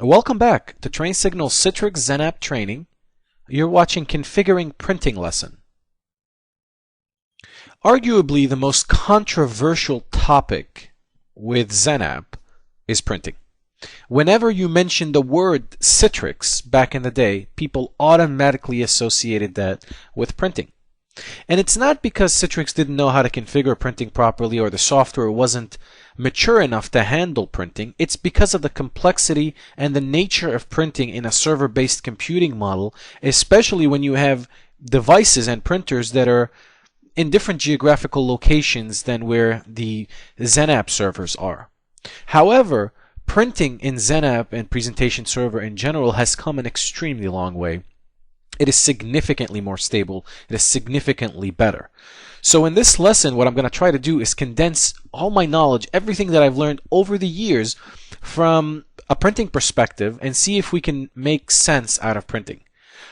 Welcome back to Train Signal's Citrix XenApp training. You're watching Configuring Printing lesson. Arguably the most controversial topic with XenApp is printing. Whenever you mention the word Citrix back in the day, people automatically associated that with printing. And it's not because Citrix didn't know how to configure printing properly or the software wasn't mature enough to handle printing. It's because of the complexity and the nature of printing in a server-based computing model, especially when you have devices and printers that are in different geographical locations than where the XenApp servers are. However, printing in XenApp and Presentation Server in general has come an extremely long way. It is significantly more stable. It is significantly better. So in this lesson, what I'm going to try to do is condense all my knowledge, everything that I've learned over the years from a printing perspective, and see if we can make sense out of printing.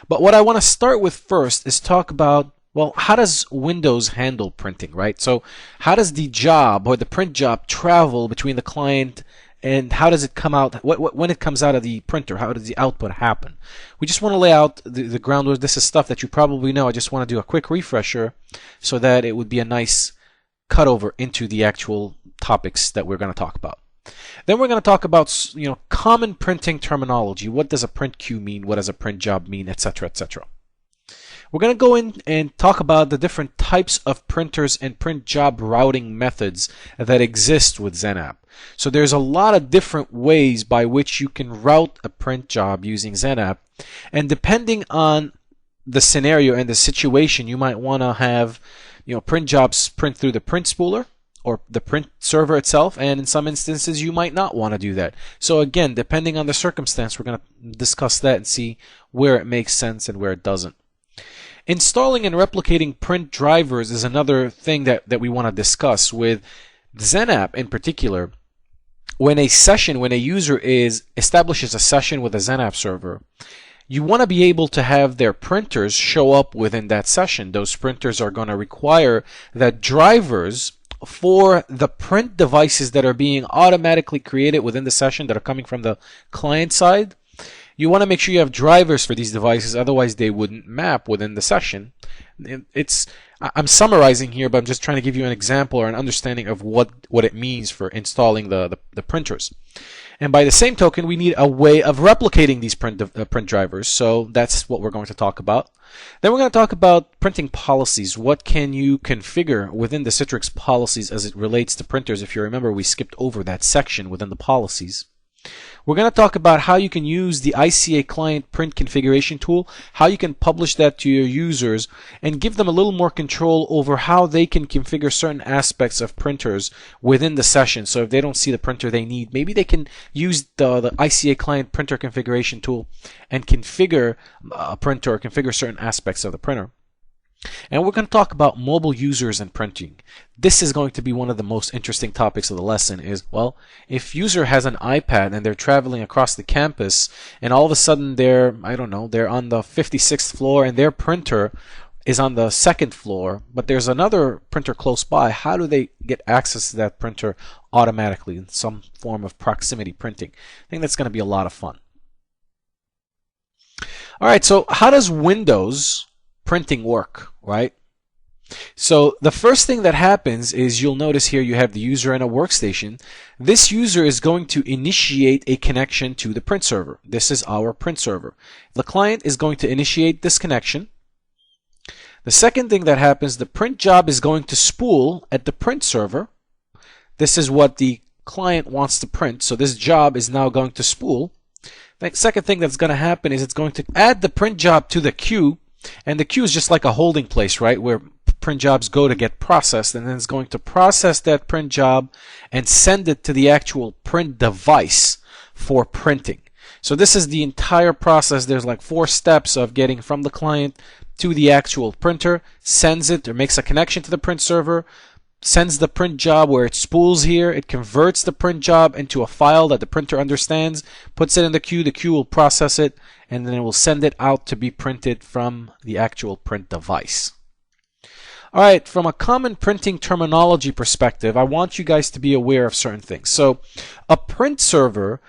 But what I want to start with first is talk about, well, how does Windows handle printing, right? So how does the job or the print job travel between the client and how does it come out? When it comes out of the printer, how does the output happen? We just want to lay out the groundwork. This is stuff that you probably know. I just want to do a quick refresher so that it would be a nice cutover into the actual topics that we're going to talk about. Then we're going to talk about, common printing terminology. What does a print queue mean? What does a print job mean? Etc. etc. We're going to go in and talk about the different types of printers and print job routing methods that exist with XenApp. So there's a lot of different ways by which you can route a print job using XenApp. And depending on the scenario and the situation, you might want to have print jobs print through the print spooler or the print server itself, and in some instances you might not want to do that. So again, depending on the circumstance, we're going to discuss that and see where it makes sense and where it doesn't. Installing and replicating print drivers is another thing that we want to discuss with XenApp in particular. When a user establishes a session with a XenApp server, you want to be able to have their printers show up within that session. Those printers are going to require that drivers for the print devices that are being automatically created within the session that are coming from the client side. You want to make sure you have drivers for these devices, otherwise they wouldn't map within the session. I'm summarizing here, but I'm just trying to give you an example or an understanding of what it means for installing the printers. And by the same token, we need a way of replicating these print drivers, so that's what we're going to talk about. Then we're going to talk about printing policies. What can you configure within the Citrix policies as it relates to printers? If you remember, we skipped over that section within the policies. We're going to talk about how you can use the ICA client print configuration tool, how you can publish that to your users and give them a little more control over how they can configure certain aspects of printers within the session. So if they don't see the printer they need, maybe they can use the ICA client printer configuration tool and configure a printer or configure certain aspects of the printer. And we're going to talk about mobile users and printing. This is going to be one of the most interesting topics of the lesson is, well, if user has an iPad and they're traveling across the campus and all of a sudden they're on the 56th floor and their printer is on the 2nd floor, but there's another printer close by, how do they get access to that printer automatically in some form of proximity printing? I think that's going to be a lot of fun. All right, so how does Windows printing work, right? So the first thing that happens is you'll notice here you have the user and a workstation. This user is going to initiate a connection to the print server. This is our print server. The client is going to initiate this connection. The second thing that happens, the print job is going to spool at the print server. This is what the client wants to print, so this job is now going to spool. The second thing that's going to happen is it's going to add the print job to the queue. And the queue is just like a holding place, right, where print jobs go to get processed, and then it's going to process that print job and send it to the actual print device for printing. So this is the entire process. There's like 4 steps of getting from the client to the actual printer, sends it or makes a connection to the print server, sends the print job where it spools here, it converts the print job into a file that the printer understands, puts it in the queue will process it, and then it will send it out to be printed from the actual print device. Alright, from a common printing terminology perspective, I want you guys to be aware of certain things. So a print server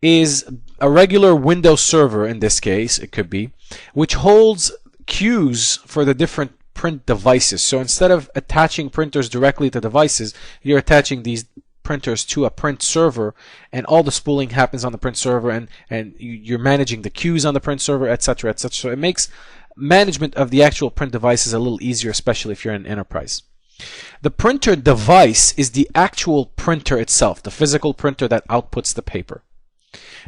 is a regular Windows server, in this case, it could be, which holds queues for the different print devices. So instead of attaching printers directly to devices, you're attaching these printers to a print server, and all the spooling happens on the print server, and you're managing the queues on the print server, etc., etc. So it makes management of the actual print devices a little easier, especially if you're in enterprise. The printer device is the actual printer itself, the physical printer that outputs the paper.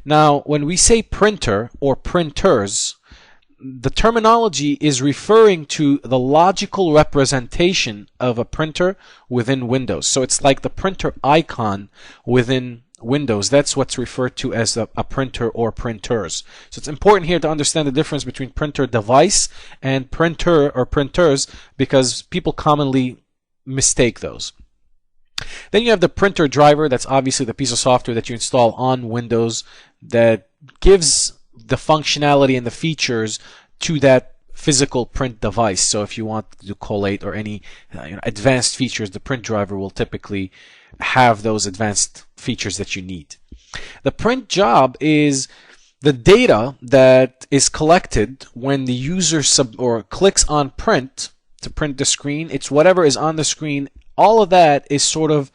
Now, when we say printer or printers, the terminology is referring to the logical representation of a printer within Windows. So it's like the printer icon within Windows. That's what's referred to as a printer or printers. So it's important here to understand the difference between printer device and printer or printers, because people commonly mistake those. Then you have the printer driver. That's obviously the piece of software that you install on Windows that gives the functionality and the features to that physical print device. So if you want to do collate or any advanced features, the print driver will typically have those advanced features that you need. The print job is the data that is collected when the user clicks on print to print the screen. It's whatever is on the screen. All of that is sort of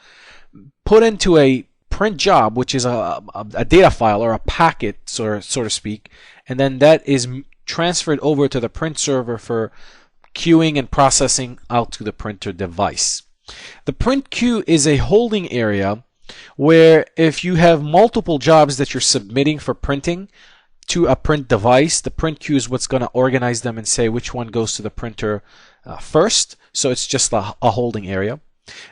put into a print job, which is a data file or a packet, so to speak, and then that is transferred over to the print server for queuing and processing out to the printer device. The print queue is a holding area where if you have multiple jobs that you're submitting for printing to a print device, the print queue is what's going to organize them and say which one goes to the printer first. So it's just a holding area.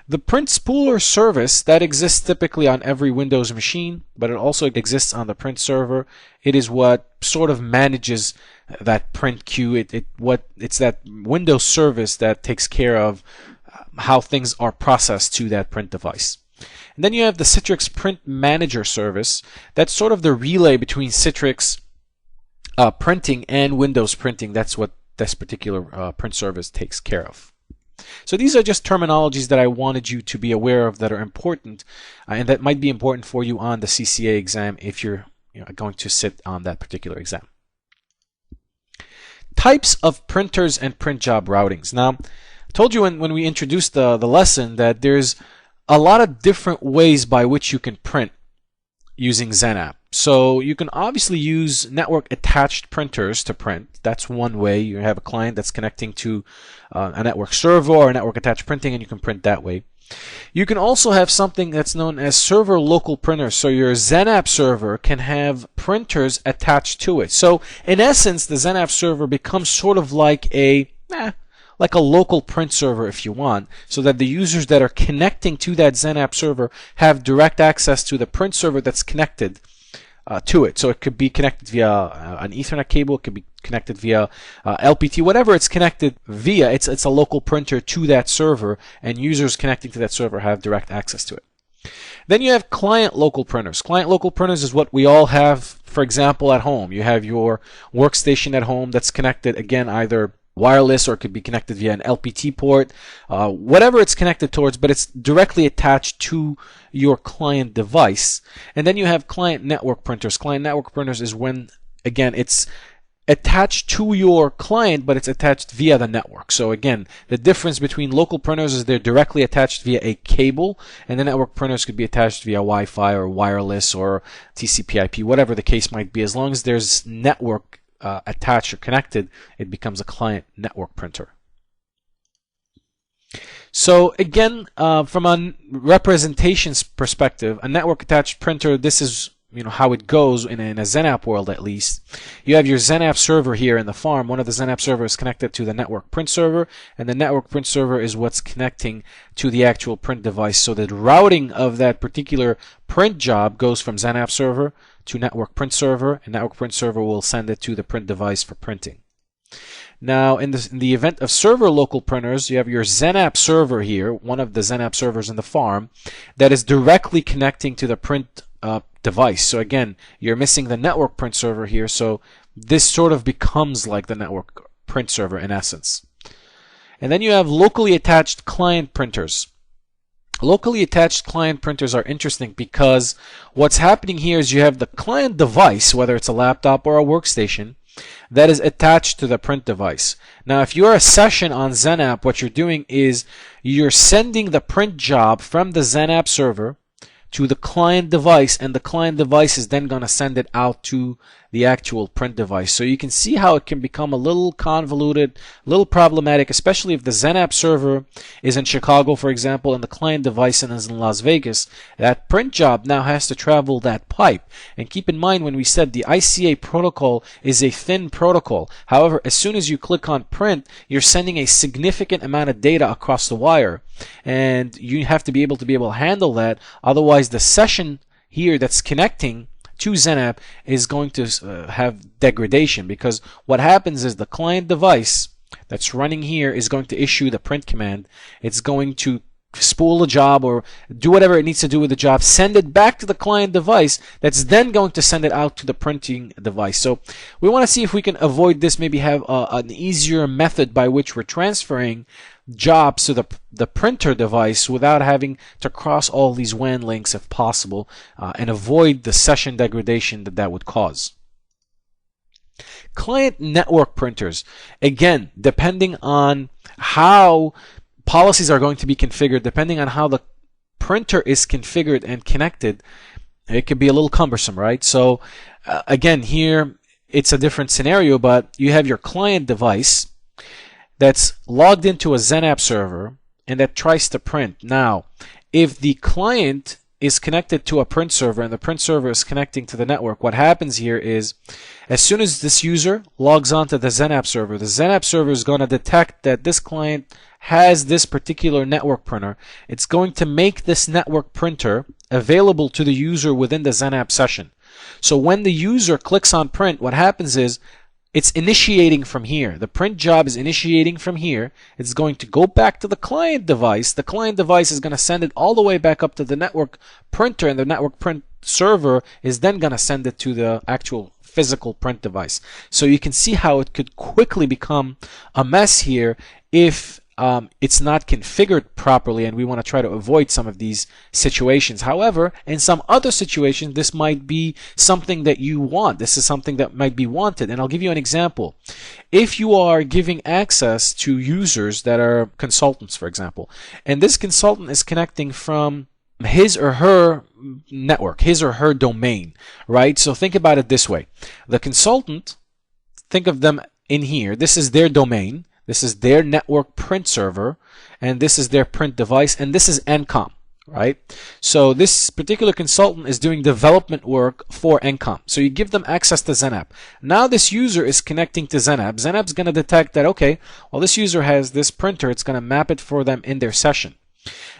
The print spooler service that exists typically on every Windows machine, but it also exists on the print server. It is what sort of manages that print queue. It's that Windows service that takes care of how things are processed to that print device. And then you have the Citrix Print Manager service. That's sort of the relay between Citrix printing and Windows printing. That's what this particular print service takes care of. So these are just terminologies that I wanted you to be aware of that are important and that might be important for you on the CCA exam if you're going to sit on that particular exam. Types of printers and print job routings. Now, I told you when we introduced the lesson that there's a lot of different ways by which you can print using XenApp. So you can obviously use network attached printers to print. That's one way. You have a client that's connecting to a network server or a network attached printing, and you can print that way. You can also have something that's known as server local printers. So your XenApp server can have printers attached to it. So in essence, the XenApp server becomes sort of like a local print server, if you want, so that the users that are connecting to that XenApp server have direct access to the print server that's connected to it. So it could be connected via an Ethernet cable, it could be connected via LPT, whatever it's connected via, it's a local printer to that server, and users connecting to that server have direct access to it. Then you have client local printers. Client local printers is what we all have, for example, at home. You have your workstation at home that's connected, again, either wireless or it could be connected via an LPT port, whatever it's connected towards, but it's directly attached to your client device. And then you have client network printers. Client network printers is when, again, it's attached to your client, but it's attached via the network. So again, the difference between local printers is they're directly attached via a cable, and the network printers could be attached via Wi-Fi or wireless or TCP/IP, whatever the case might be. As long as there's network attached or connected, it becomes a client network printer. So again, from a representations perspective, a network attached printer, this is how it goes in a XenApp world, at least. You have your XenApp server here in the farm. One of the XenApp servers is connected to the network print server, and the network print server is what's connecting to the actual print device. So the routing of that particular print job goes from XenApp server to network print server, and network print server will send it to the print device for printing. Now, in the event of server local printers, you have your XenApp server here, one of the XenApp servers in the farm, that is directly connecting to the print device. So again, you're missing the network print server here, so this sort of becomes like the network print server in essence. And then you have locally attached client printers. Locally attached client printers are interesting because what's happening here is you have the client device, whether it's a laptop or a workstation, that is attached to the print device. Now, if you're a session on XenApp, what you're doing is you're sending the print job from the XenApp server to the client device, and the client device is then going to send it out to the actual print device. So you can see how it can become a little convoluted, a little problematic, especially if the XenApp server is in Chicago, for example, and the client device is in Las Vegas. That print job now has to travel that pipe. And keep in mind, when we said the ICA protocol is a thin protocol. However, as soon as you click on print, you're sending a significant amount of data across the wire. And you have to be able to handle that. Otherwise, the session here that's connecting to XenApp is going to have degradation, because what happens is the client device that's running here is going to issue the print command. It's going to spool a job or do whatever it needs to do with the job, send it back to the client device that's then going to send it out to the printing device. So we want to see if we can avoid this, maybe have an easier method by which we're transferring jobs to the printer device without having to cross all these WAN links if possible, and avoid the session degradation that would cause. Client network printers, again, depending on how policies are going to be configured, depending on how the printer is configured and connected, it can be a little cumbersome, right? So again, here it's a different scenario, but you have your client device that's logged into a XenApp server and that tries to print. Now, if the client is connected to a print server and the print server is connecting to the network, what happens here is as soon as this user logs onto the XenApp server is going to detect that this client has this particular network printer. It's going to make this network printer available to the user within the XenApp session. So when the user clicks on print, what happens is it's initiating from here. The print job is initiating from here. It's going to go back to the client device. The client device is going to send it all the way back up to the network printer, and the network print server is then going to send it to the actual physical print device. So you can see how it could quickly become a mess here if it's not configured properly, and we want to try to avoid some of these situations. However, in some other situations, this might be something that you want. This is something that might be wanted, and I'll give you an example. If you are giving access to users that are consultants, for example, and this consultant is connecting from his or her network, his or her domain, right? So think about it this way. The consultant, think of them in here. This is their domain. This is their network print server, and this is their print device, and this is NCOM, right? So this particular consultant is doing development work for NCOM. So you give them access to XenApp. Now this user is connecting to XenApp. XenApp's going to detect that, okay, well, this user has this printer. It's going to map it for them in their session.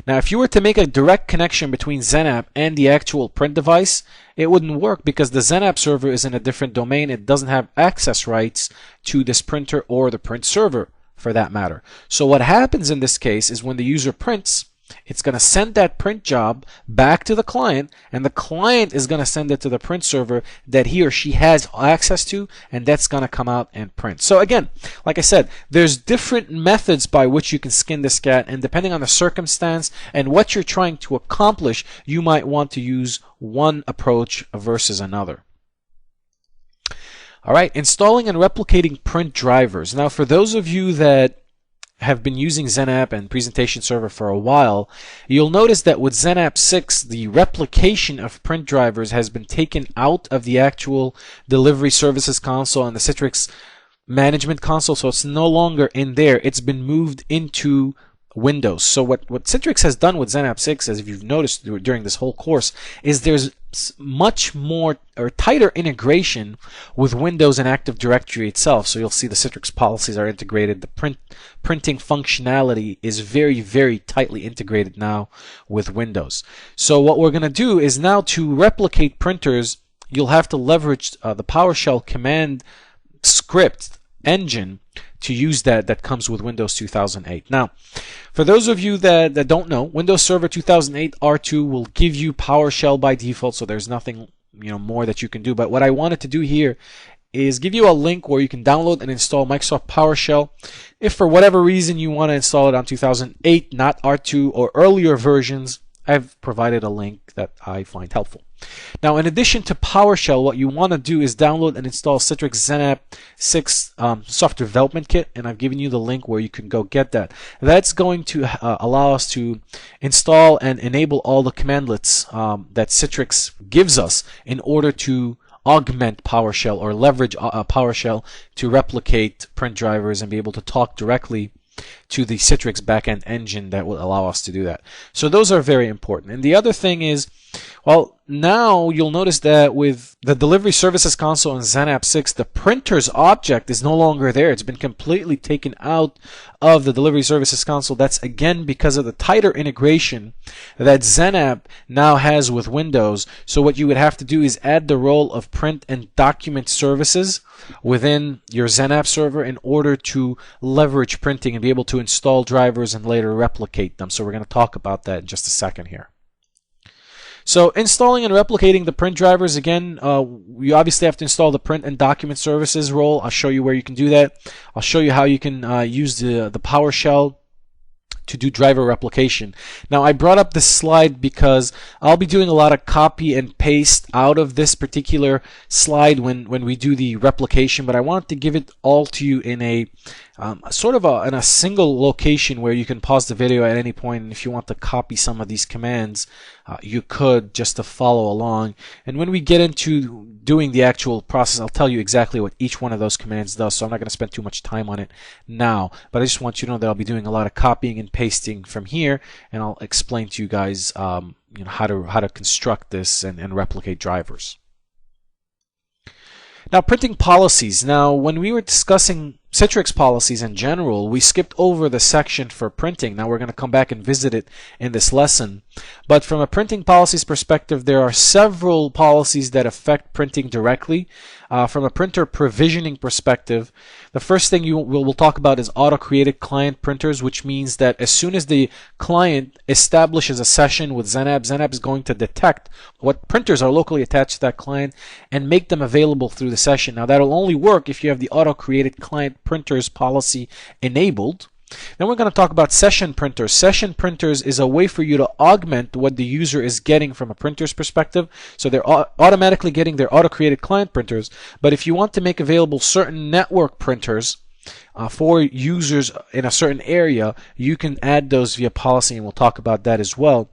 Now, if you were to make a direct connection between XenApp and the actual print device, it wouldn't work because the XenApp server is in a different domain. It doesn't have access rights to this printer or the print server for that matter. So what happens in this case is when the user prints, it's going to send that print job back to the client, and the client is going to send it to the print server that he or she has access to, and that's going to come out and print. So again, like I said, there's different methods by which you can skin this cat, and depending on the circumstance and what you're trying to accomplish, you might want to use one approach versus another. All right, installing and replicating print drivers. Now, for those of you that have been using XenApp and Presentation Server for a while, you'll notice that with XenApp 6, the replication of print drivers has been taken out of the actual delivery services console and the Citrix management console, so it's no longer in there. It's been moved into Windows. So what Citrix has done with XenApp 6, as if you've noticed during this whole course, is there's much more or tighter integration with Windows and Active Directory itself. So you'll see the Citrix policies are integrated. The printing functionality is very, very tightly integrated now with Windows. So what we're going to do is now to replicate printers, you'll have to leverage the PowerShell command script engine to use that comes with Windows 2008. Now, for those of you that don't know, Windows Server 2008 R2 will give you PowerShell by default, so there's nothing more that you can do. But what I wanted to do here is give you a link where you can download and install Microsoft PowerShell. If for whatever reason you want to install it on 2008, not R2 or earlier versions, I've provided a link that I find helpful. Now, in addition to PowerShell, what you want to do is download and install Citrix XenApp 6 software development kit, and I've given you the link where you can go get that. That's going to allow us to install and enable all the commandlets that Citrix gives us in order to augment PowerShell or leverage PowerShell to replicate print drivers and be able to talk directly to the Citrix backend engine that will allow us to do that. So those are very important. And the other thing is, well, now you'll notice that with the Delivery Services Console in XenApp 6, the printer's object is no longer there. It's been completely taken out of the Delivery Services Console. That's again because of the tighter integration that XenApp now has with Windows. So what you would have to do is add the role of print and document services within your XenApp server in order to leverage printing and be able to install drivers and later replicate them. So we're going to talk about that in just a second here. So installing and replicating the print drivers, again, you obviously have to install the print and document services role. I'll show you where you can do that. I'll show you how you can use the PowerShell to do driver replication. Now, I brought up this slide because I'll be doing a lot of copy and paste out of this particular slide when we do the replication, but I wanted to give it all to you in a sort of in a single location where you can pause the video at any point, and if you want to copy some of these commands, you could, just to follow along. And when we get into doing the actual process, I'll tell you exactly what each one of those commands does, so I'm not going to spend too much time on it now, but I just want you to know that I'll be doing a lot of copying and pasting from here, and I'll explain to you guys how to construct this and replicate drivers. Now, printing policies. Now, when we were discussing Citrix policies in general, we skipped over the section for printing. Now we're going to come back and visit it in this lesson. But from a printing policies perspective, there are several policies that affect printing directly. From a printer provisioning perspective, the first thing we'll talk about is auto-created client printers, which means that as soon as the client establishes a session with XenApp, XenApp is going to detect what printers are locally attached to that client and make them available through the session. Now that'll only work if you have the auto-created client printers policy enabled. Then we're going to talk about session printers. Session printers is a way for you to augment what the user is getting from a printer's perspective. So they're automatically getting their auto-created client printers. But if you want to make available certain network printers for users in a certain area, you can add those via policy, and we'll talk about that as well.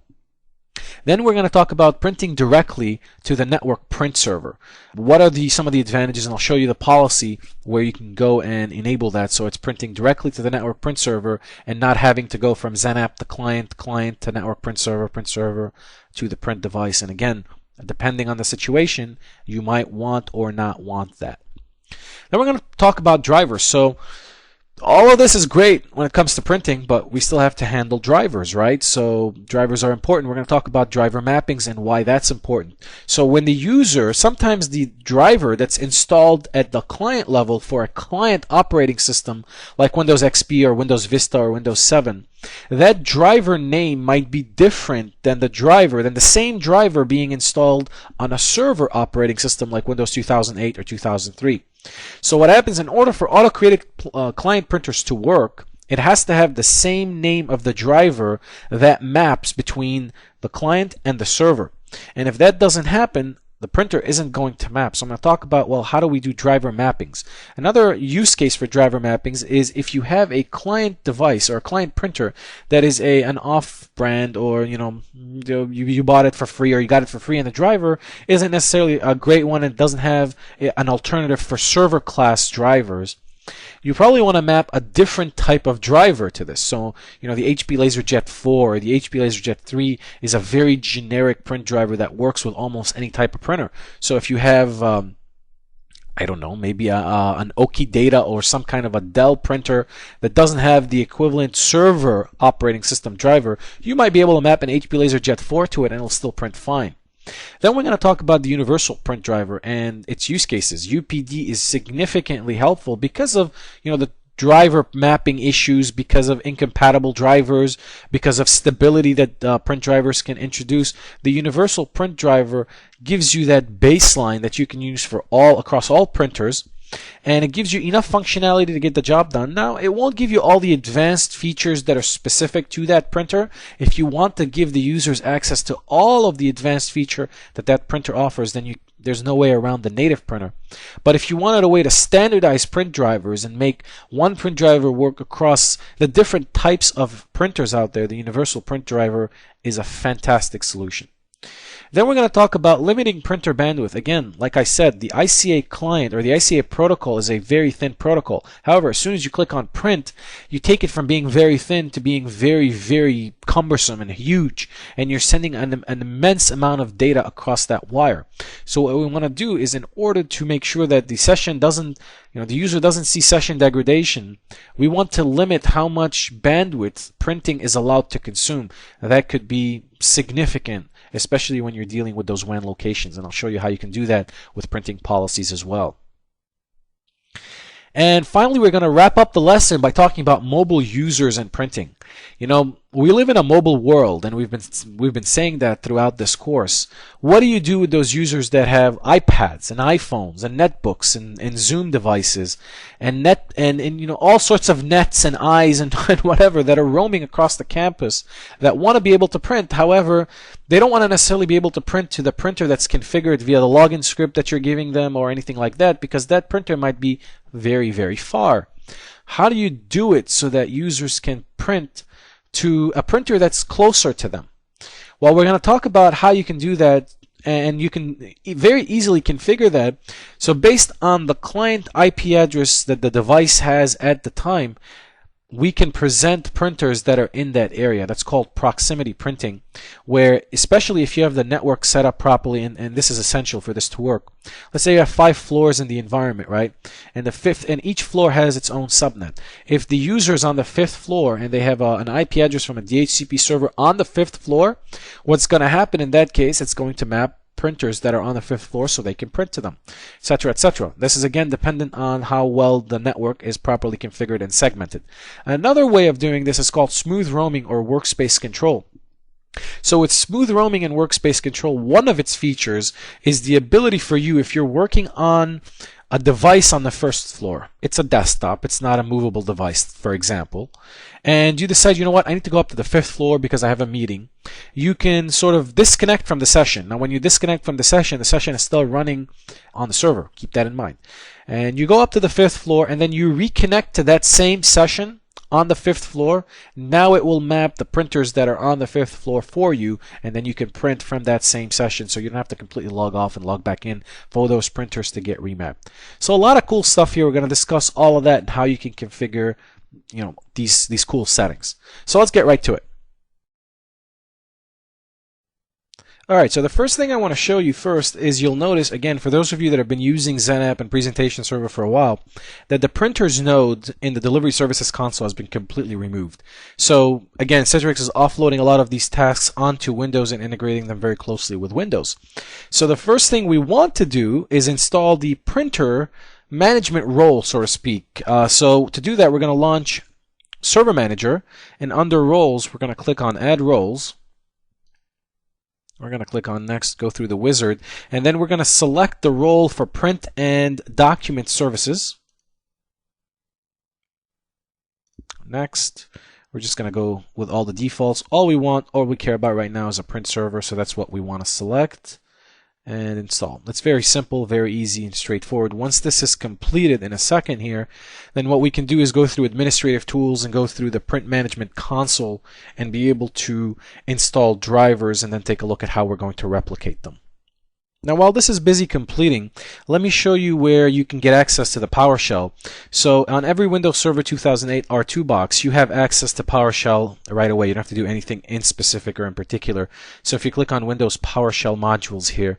Then we're going to talk about printing directly to the network print server. What are some of the advantages? And I'll show you the policy where you can go and enable that so it's printing directly to the network print server and not having to go from XenApp to client to network print server to the print device. And again, depending on the situation, you might want or not want that. Then we're going to talk about drivers. So all of this is great when it comes to printing, but we still have to handle drivers, right? So drivers are important. We're going to talk about driver mappings and why that's important. So when the user, sometimes the driver that's installed at the client level for a client operating system like Windows XP or Windows Vista or Windows 7, that driver name might be different than the same driver being installed on a server operating system like Windows 2008 or 2003. So what happens, in order for auto-created client printers to work, it has to have the same name of the driver that maps between the client and the server. And if that doesn't happen, the printer isn't going to map. So I'm going to talk about, well, how do we do driver mappings? Another use case for driver mappings is if you have a client device or a client printer that is an off-brand, or you bought it for free or you got it for free, and the driver isn't necessarily a great one and doesn't have an alternative for server class drivers, you probably want to map a different type of driver to this. So, the HP LaserJet 4 or the HP LaserJet 3 is a very generic print driver that works with almost any type of printer. So if you have, I don't know, maybe an Oki Data or some kind of a Dell printer that doesn't have the equivalent server operating system driver, you might be able to map an HP LaserJet 4 to it and it'll still print fine. Then we're going to talk about the universal print driver and its use cases. UPD is significantly helpful because of the driver mapping issues, because of incompatible drivers, because of stability that print drivers can introduce. The universal print driver gives you that baseline that you can use for across all printers. and it gives you enough functionality to get the job done. Now, it won't give you all the advanced features that are specific to that printer. If you want to give the users access to all of the advanced feature that that printer offers, then there's no way around the native printer. But if you wanted a way to standardize print drivers and make one print driver work across the different types of printers out there, the universal print driver is a fantastic solution. Then we're going to talk about limiting printer bandwidth. Again, like I said, the ICA client or the ICA protocol is a very thin protocol. However, as soon as you click on print, you take it from being very thin to being very, very cumbersome and huge, and you're sending an immense amount of data across that wire. So what we want to do is, in order to make sure that the session doesn't, the user doesn't see session degradation, we want to limit how much bandwidth printing is allowed to consume. Now, that could be significant, especially when you're dealing with those WAN locations, and I'll show you how you can do that with printing policies as well. And finally, we're going to wrap up the lesson by talking about mobile users and printing. We live in a mobile world, and we've been saying that throughout this course. What do you do with those users that have iPads and iPhones and netbooks and Zoom devices and all sorts of nets and eyes and whatever that are roaming across the campus that want to be able to print? However, they don't want to necessarily be able to print to the printer that's configured via the login script that you're giving them or anything like that, because that printer might be very, very far. How do you do it so that users can print to a printer that's closer to them? Well, we're going to talk about how you can do that, and you can very easily configure that. So based on the client IP address that the device has at the time, we can present printers that are in that area. That's called proximity printing, where, especially if you have the network set up properly, and this is essential for this to work. Let's say you have 5 floors in the environment, right? And each floor has its own subnet. If the user is on the 5th floor and they have an IP address from a DHCP server on the 5th floor, what's going to happen in that case, it's going to map printers that are on the 5th floor so they can print to them, etc., etc. This is again dependent on how well the network is properly configured and segmented. Another way of doing this is called smooth roaming or workspace control. So with smooth roaming and workspace control, one of its features is the ability for you, if you're working on a device on the 1st floor, it's a desktop, it's not a movable device, for example, and you decide, I need to go up to the 5th floor because I have a meeting, you can sort of disconnect from the session. Now, when you disconnect from the session is still running on the server. Keep that in mind. And you go up to the 5th floor, and then you reconnect to that same session on the 5th floor. Now it will map the printers that are on the 5th floor for you, and then you can print from that same session, so you don't have to completely log off and log back in for those printers to get remapped. So a lot of cool stuff here. We're going to discuss all of that and how you can configure these cool settings. So let's get right to it. Alright, so the first thing I want to show you first is, you'll notice, again, for those of you that have been using XenApp and Presentation Server for a while, that the printers node in the Delivery Services console has been completely removed. So again, Citrix is offloading a lot of these tasks onto Windows and integrating them very closely with Windows. So the first thing we want to do is install the printer management role, so to speak. So to do that, we're going to launch Server Manager, and under Roles, we're going to click on Add Roles. We're going to click on Next, go through the wizard, and then we're going to select the role for Print and Document Services. Next, we're just going to go with all the defaults. All we care about right now is a print server, so that's what we want to select and install. It's very simple, very easy and straightforward. Once this is completed in a second here, then what we can do is go through administrative tools and go through the print management console and be able to install drivers and then take a look at how we're going to replicate them. Now, while this is busy completing, let me show you where you can get access to the PowerShell. So on every Windows Server 2008 R2 box, you have access to PowerShell right away. You don't have to do anything in specific or in particular. So if you click on Windows PowerShell modules here,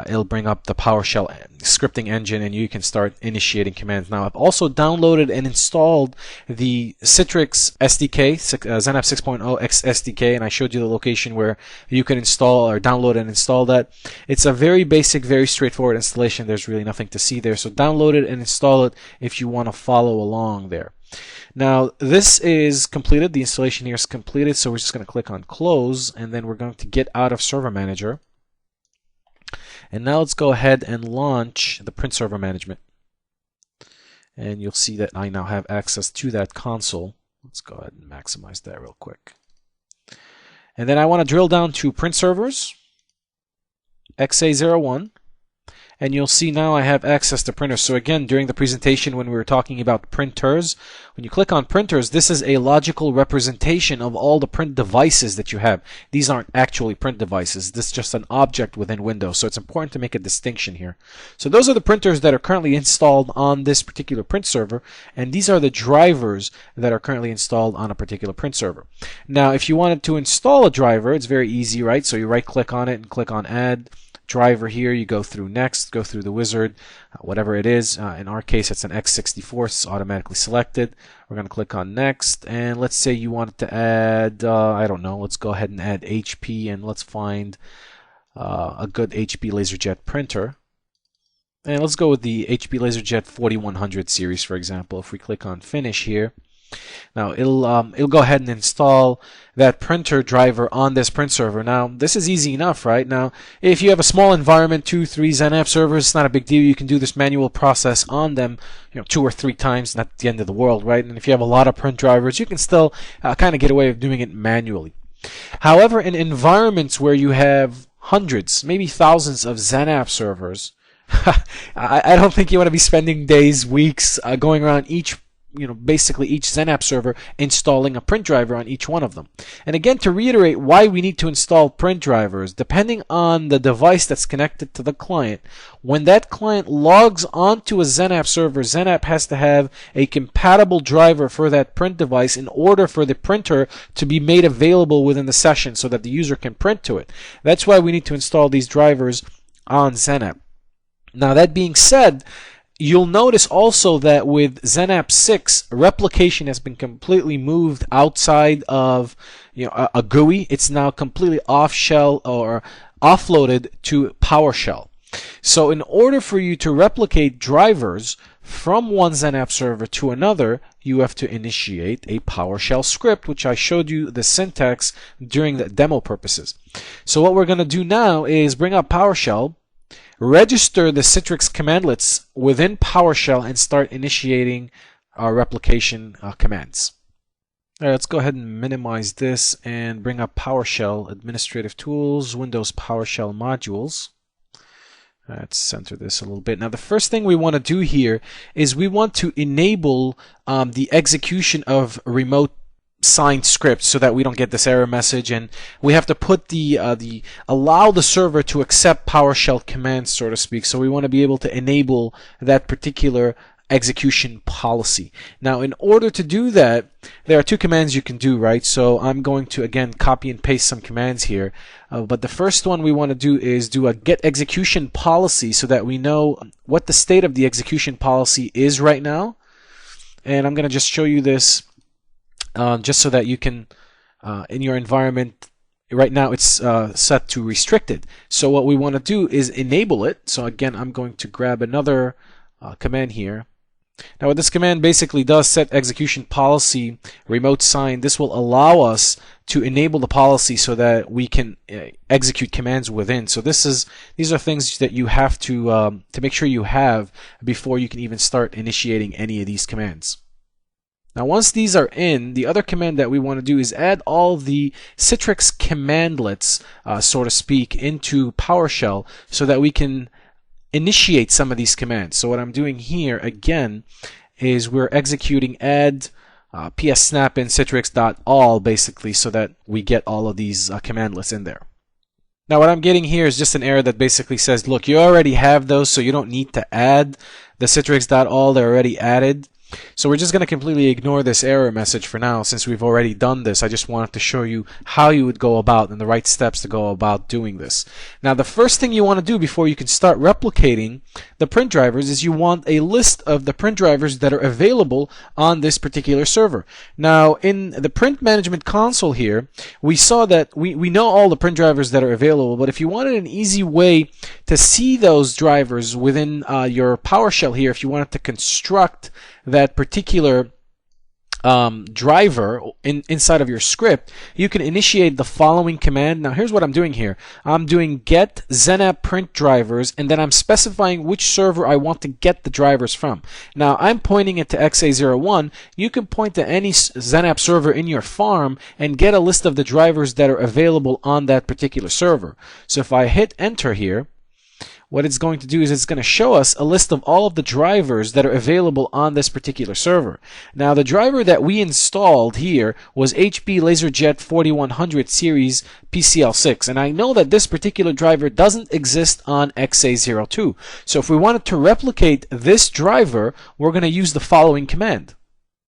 it'll bring up the PowerShell scripting engine, and you can start initiating commands. Now, I've also downloaded and installed the Citrix SDK, XenApp 6.0 X SDK, and I showed you the location where you can install or download and install that. It's a very basic, very straightforward installation. There's really nothing to see there. So download it and install it if you want to follow along there. Now, this is completed. The installation here is completed. So we're just going to click on Close, and then we're going to get out of Server Manager. And now let's go ahead and launch the Print Server Management. and you'll see that I now have access to that console. Let's go ahead and maximize that real quick. And then I want to drill down to print servers, XA01. And you'll see now I have access to printers. So again, during the presentation when we were talking about printers, when you click on printers, this is a logical representation of all the print devices that you have. These aren't actually print devices. This is just an object within Windows. So it's important to make a distinction here. So those are the printers that are currently installed on this particular print server, and these are the drivers that are currently installed on a particular print server. Now, if you wanted to install a driver, it's very easy, right? So you right click on it and click on Add Driver here. You go through Next, go through the wizard, whatever it is. In our case, it's an x64, it's automatically selected. We're going to click on Next, and let's say you wanted to add, I don't know, let's go ahead and add HP, and let's find a good HP LaserJet printer. And let's go with the HP LaserJet 4100 series, for example. If we click on Finish here, now it'll go ahead and install that printer driver on this print server. Now this is easy enough, right? Now if you have a small environment, 2, 3 XenApp servers, it's not a big deal. You can do this manual process on them, 2 or 3 times, not the end of the world, right? And if you have a lot of print drivers, you can still kind of get away with doing it manually. However, in environments where you have hundreds, maybe thousands of XenApp servers, I don't think you want to be spending days, weeks going around basically each XenApp server installing a print driver on each one of them. And again, to reiterate why we need to install print drivers, depending on the device that's connected to the client, when that client logs onto a XenApp server, XenApp has to have a compatible driver for that print device in order for the printer to be made available within the session so that the user can print to it. That's why we need to install these drivers on XenApp. Now, that being said, you'll notice also that with XenApp 6, replication has been completely moved outside of a GUI. It's now completely off-shell or offloaded to PowerShell. So in order for you to replicate drivers from one XenApp server to another, you have to initiate a PowerShell script, which I showed you the syntax during the demo purposes. So what we're going to do now is bring up PowerShell, register the Citrix commandlets within PowerShell, and start initiating our replication commands. All right, let's go ahead and minimize this and bring up PowerShell Administrative Tools, Windows PowerShell Modules. Let's center this a little bit. Now, the first thing we want to do here is we want to enable the execution of remote signed scripts so that we don't get this error message, and we have to put allow the server to accept PowerShell commands, so to speak. So we want to be able to enable that particular execution policy. Now, in order to do that, there are 2 commands you can do, right? So I'm going to again copy and paste some commands here, but the first one we want to do is do a get execution policy so that we know what the state of the execution policy is right now. And I'm going to just show you this just so that you can, in your environment, right now it's set to restricted. So what we want to do is enable it. So again, I'm going to grab another command here. Now what this command basically does, set execution policy remote sign, this will allow us to enable the policy so that we can execute commands within. So these are things that you have to make sure you have before you can even start initiating any of these commands. Now once these are in, the other command that we want to do is add all the Citrix commandlets, so to speak, into PowerShell so that we can initiate some of these commands. So what I'm doing here again is we're executing add pssnapin citrix.all basically so that we get all of these commandlets in there. Now what I'm getting here is just an error that basically says, look, you already have those, so you don't need to add the citrix.all, they're already added. So we're just going to completely ignore this error message for now since we've already done this. I just wanted to show you how you would go about and the right steps to go about doing this. Now the first thing you want to do before you can start replicating the print drivers is you want a list of the print drivers that are available on this particular server. Now in the print management console here, we saw that we know all the print drivers that are available, but if you wanted an easy way to see those drivers within your PowerShell here, if you wanted to construct that particular driver inside of your script, you can initiate the following command. Now here's what I'm doing here. I'm doing get XenApp print drivers, and then I'm specifying which server I want to get the drivers from. Now I'm pointing it to XA01. You can point to any XenApp server in your farm and get a list of the drivers that are available on that particular server. So if I hit enter here, what it's going to do is it's going to show us a list of all of the drivers that are available on this particular server. Now the driver that we installed here was HP LaserJet 4100 series PCL6, and I know that this particular driver doesn't exist on XA02. So if we wanted to replicate this driver, we're going to use the following command.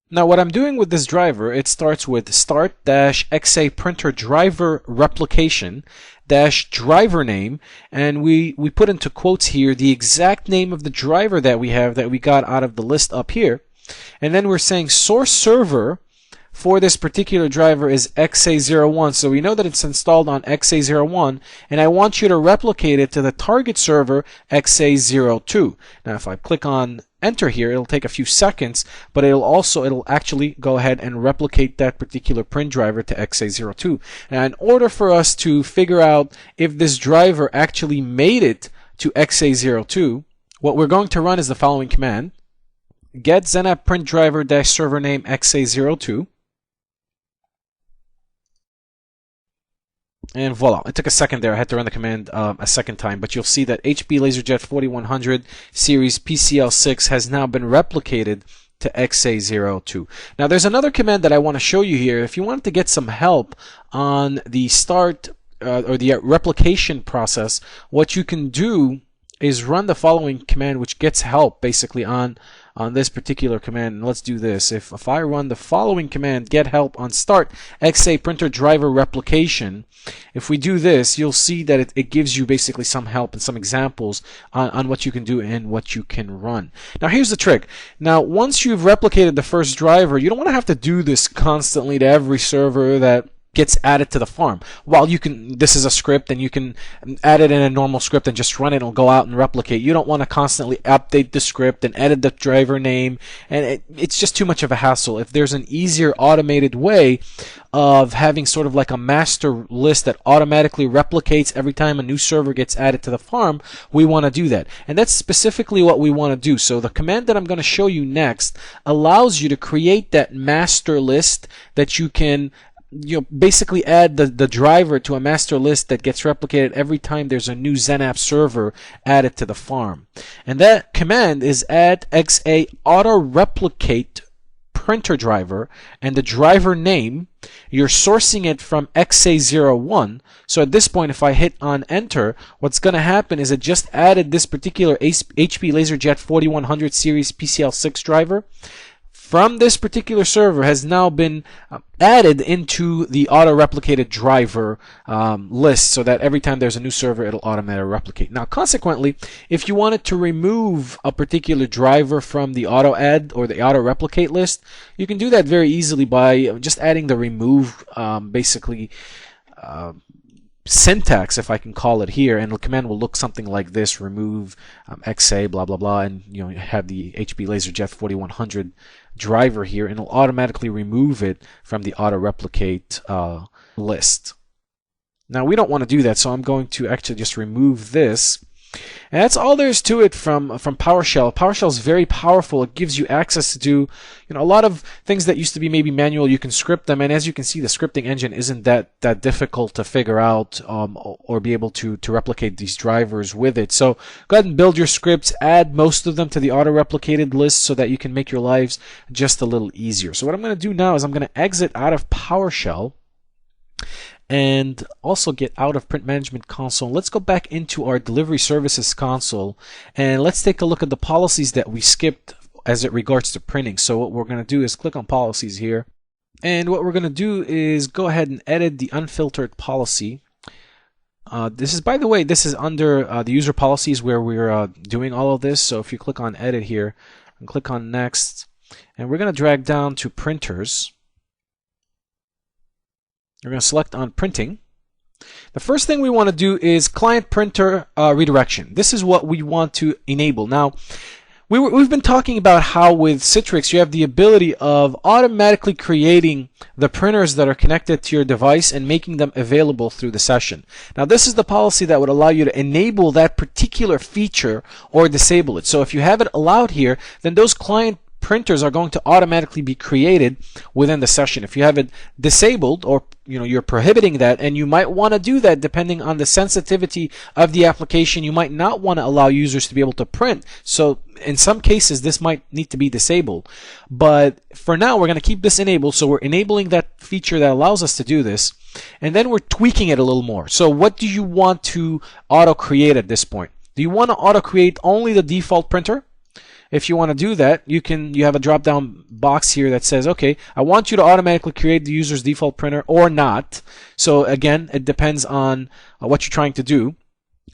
Now what I'm doing with this driver, it starts with start-xa printer driver replication -driver name, and we put into quotes here the exact name of the driver that we have that we got out of the list up here, and then we're saying source server for this particular driver is XA01, so we know that it's installed on XA01, and I want you to replicate it to the target server XA02. Now if I click on enter here, it'll take a few seconds, but it'll actually go ahead and replicate that particular print driver to XA02. Now in order for us to figure out if this driver actually made it to XA02, what we're going to run is the following command: get XenApp print driver -server name XA02. And voila, it took a second there. I had to run the command a second time, but you'll see that HP LaserJet 4100 series PCL6 has now been replicated to XA02. Now there's another command that I want to show you here. If you want to get some help on the start or the replication process, what you can do is run the following command, which gets help basically on this particular command. And let's do this. If I run the following command, get help on start XA printer driver replication, if we do this, you'll see that it gives you basically some help and some examples on what you can do and what you can run. Now here's the trick. Now once you've replicated the first driver, you don't want to have to do this constantly to every server that gets added to the farm. While you can, this is a script and you can add it in a normal script and just run it, it'll go out and replicate. You don't want to constantly update the script and edit the driver name, and it's just too much of a hassle. If there's an easier automated way of having sort of like a master list that automatically replicates every time a new server gets added to the farm, we want to do that. And that's specifically what we want to do. So the command that I'm going to show you next allows you to create that master list that you can basically add the driver to a master list that gets replicated every time there's a new XenApp server added to the farm. And that command is add XA auto replicate printer driver, and the driver name, you're sourcing it from XA01. So at this point, if I hit on enter, what's going to happen is it just added this particular HP LaserJet 4100 series PCL6 driver from this particular server, has now been added into the auto-replicated driver list, so that every time there's a new server, it'll automatically replicate. Now, consequently, if you wanted to remove a particular driver from the auto-add or the auto-replicate list, you can do that very easily by just adding the remove, basically, syntax, if I can call it here, and the command will look something like this: remove XA blah blah blah, and you have the HP LaserJet 4100 driver here, and it'll automatically remove it from the auto replicate list. Now we don't want to do that, so I'm going to actually just remove this. And that's all there is to it from PowerShell. PowerShell is very powerful. It gives you access to do a lot of things that used to be maybe manual. You can script them, and as you can see, the scripting engine isn't that difficult to figure out or be able to replicate these drivers with it. So go ahead and build your scripts, add most of them to the auto-replicated list so that you can make your lives just a little easier. So what I'm going to do now is I'm going to exit out of PowerShell and also get out of Print Management Console. Let's go back into our Delivery Services console, and let's take a look at the policies that we skipped as it regards to printing. So what we're going to do is click on Policies here, and what we're going to do is go ahead and edit the unfiltered policy. This is, by the way, this is under the user policies where we're doing all of this. So if you click on Edit here and click on Next, and we're going to drag down to Printers. We're going to select on Printing. The first thing we want to do is Client Printer Redirection. This is what we want to enable. Now, We've been talking about how with Citrix you have the ability of automatically creating the printers that are connected to your device and making them available through the session. Now this is the policy that would allow you to enable that particular feature or disable it. So if you have it allowed here, then those client printers are going to automatically be created within the session. If you have it disabled, or you're prohibiting that, and you might want to do that depending on the sensitivity of the application, you might not want to allow users to be able to print. So in some cases this might need to be disabled, but for now we're going to keep this enabled. So we're enabling that feature that allows us to do this, and then we're tweaking it a little more. So what do you want to auto create at this point? Do you want to auto create only the default printer? If you want to do that, you have a drop down box here that says, okay, I want you to automatically create the user's default printer or not. So again, it depends on what you're trying to do.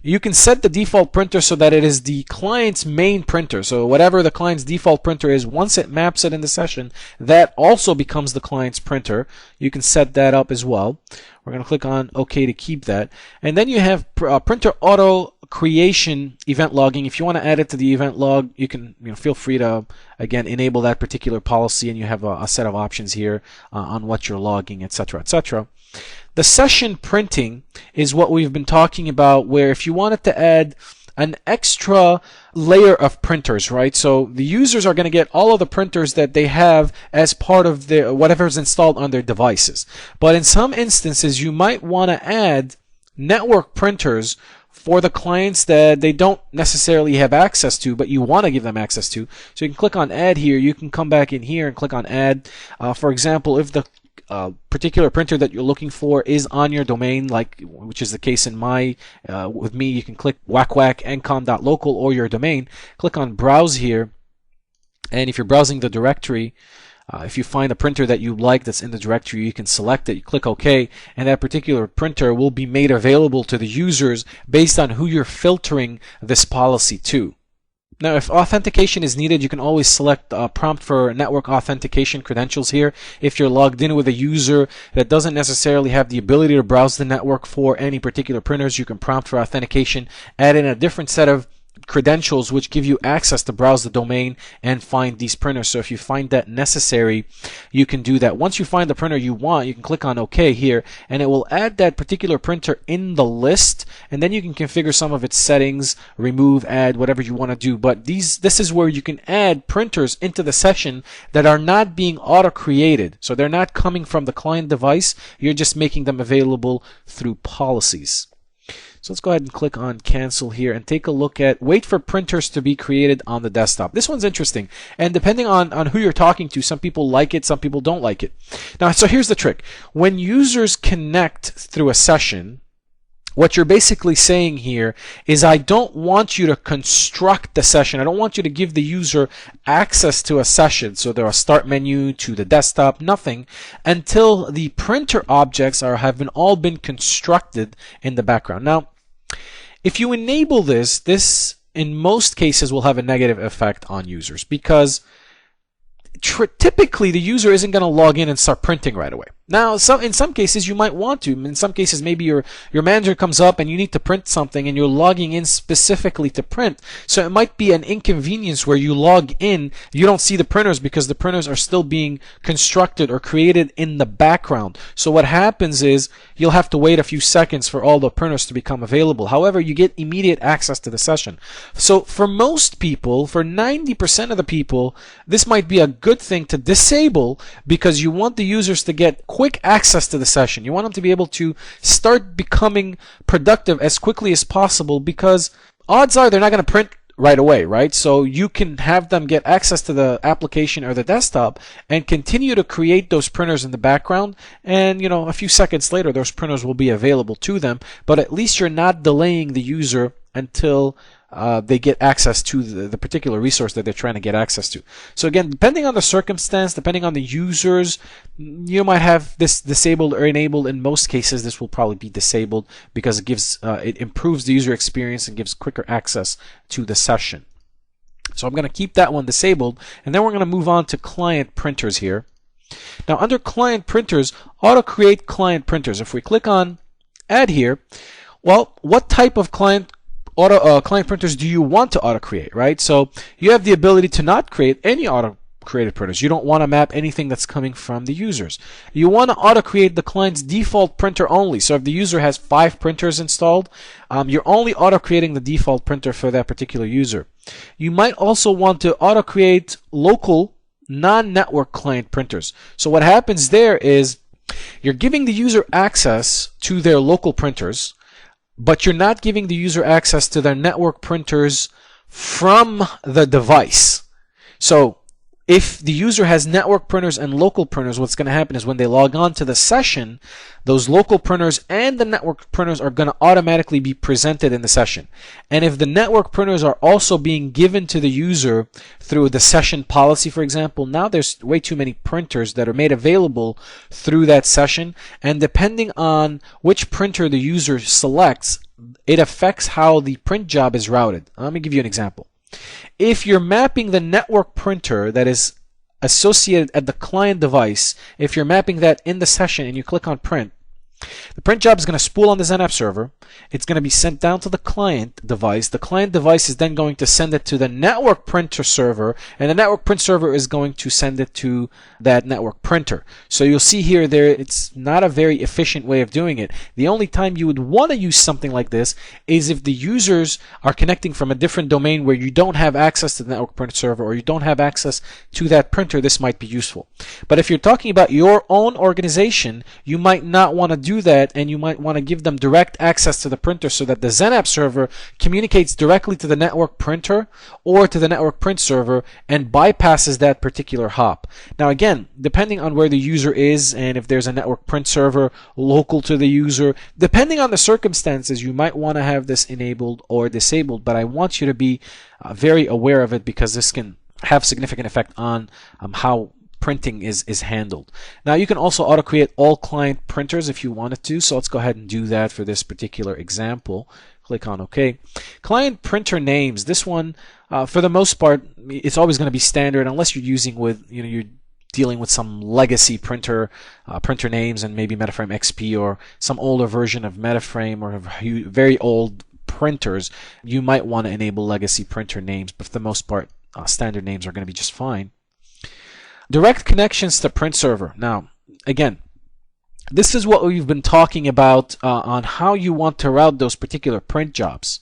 You can set the default printer so that it is the client's main printer. So whatever the client's default printer is, once it maps it in the session, that also becomes the client's printer. You can set that up as well. We're going to click on OK to keep that. And then you have printer auto creation event logging. If you want to add it to the event log, you can feel free to again enable that particular policy, and you have a set of options here on what you're logging, etc., etc. The session printing is what we've been talking about, where if you wanted to add an extra layer of printers, right? So the users are going to get all of the printers that they have as part of their whatever's installed on their devices. But in some instances, you might want to add network printers for the clients that they don't necessarily have access to, but you want to give them access to. So you can click on Add here. You can come back in here and click on Add. For example, if the particular printer that you're looking for is on your domain, which is the case in with me, you can click whack.ncom.local or your domain. Click on Browse here, and if you're browsing the directory, if you find a printer that you like that's in the directory, you can select it, you click OK, and that particular printer will be made available to the users based on who you're filtering this policy to. Now, if authentication is needed, you can always select prompt for network authentication credentials here. If you're logged in with a user that doesn't necessarily have the ability to browse the network for any particular printers, you can prompt for authentication, add in a different set of credentials which give you access to browse the domain and find these printers. So if you find that necessary, you can do that. Once you find the printer you want, you can click on OK here, and it will add that particular printer in the list, and then you can configure some of its settings, remove, add, whatever you want to do. But this is where you can add printers into the session that are not being auto-created. So they're not coming from the client device. You're just making them available through policies. So let's go ahead and click on cancel here and take a look at wait for printers to be created on the desktop. This one's interesting, and depending on who you're talking to, some people like it, some people don't like it. Now, so here's the trick. When users connect through a session, what you're basically saying here is, I don't want you to construct the session. I don't want you to give the user access to a session. So there are start menu to the desktop, nothing, until the printer objects have all been constructed in the background. Now, if you enable this in most cases will have a negative effect on users, because typically the user isn't going to log in and start printing right away. Now, in some cases you might want to. In some cases, maybe your manager comes up and you need to print something and you're logging in specifically to print. So it might be an inconvenience where you log in, you don't see the printers because the printers are still being constructed or created in the background. So what happens is you'll have to wait a few seconds for all the printers to become available. However, you get immediate access to the session. So for most people, for 90% of the people, this might be a good thing to disable, because you want the users to get quick access to the session. You want them to be able to start becoming productive as quickly as possible, because odds are they're not going to print right away, right? So you can have them get access to the application or the desktop and continue to create those printers in the background, and a few seconds later those printers will be available to them, but at least you're not delaying the user until they get access to the particular resource that they're trying to get access to. So again, depending on the circumstance, depending on the users, you might have this disabled or enabled. In most cases, this will probably be disabled, because it improves the user experience and gives quicker access to the session. So I'm going to keep that one disabled, and then we're going to move on to client printers here. Now, under client printers, auto create client printers. If we click on add here, well, what type of client client printers do you want to auto create, right? So you have the ability to not create any auto created printers. You don't want to map anything that's coming from the users. You want to auto create the client's default printer only. So if the user has 5 printers installed, you're only auto creating the default printer for that particular user. You might also want to auto create local non-network client printers. So what happens there is you're giving the user access to their local printers, but you're not giving the user access to their network printers from the device. So if the user has network printers and local printers, what's going to happen is when they log on to the session, those local printers and the network printers are going to automatically be presented in the session. And if the network printers are also being given to the user through the session policy, for example, now there's way too many printers that are made available through that session. And depending on which printer the user selects, it affects how the print job is routed. Let me give you an example. If you're mapping the network printer that is associated at the client device, if you're mapping that in the session and you click on print, the print job is going to spool on the XenApp server. It's going to be sent down to the client device. The client device is then going to send it to the network printer server, and the network print server is going to send it to that network printer. So you'll see here it's not a very efficient way of doing it. The only time you would want to use something like this is if the users are connecting from a different domain where you don't have access to the network print server or you don't have access to that printer. This might be useful. But if you're talking about your own organization, you might not want to do that, and you might want to give them direct access to the printer so that the XenApp server communicates directly to the network printer or to the network print server and bypasses that particular hop. Now again, depending on where the user is and if there's a network print server local to the user, depending on the circumstances, you might want to have this enabled or disabled, but I want you to be very aware of it because this can have significant effect on how printing is handled. Now you can also auto create all client printers if you wanted to, so let's go ahead and do that for this particular example. Click on OK. Client printer names, this one for the most part it's always going to be standard unless you're using with you're dealing with some legacy printer names and maybe MetaFrame XP or some older version of MetaFrame or very old printers. You might want to enable legacy printer names, but for the most part standard names are going to be just fine. Direct connections to print server. Now, again, this is what we've been talking about on how you want to route those particular print jobs.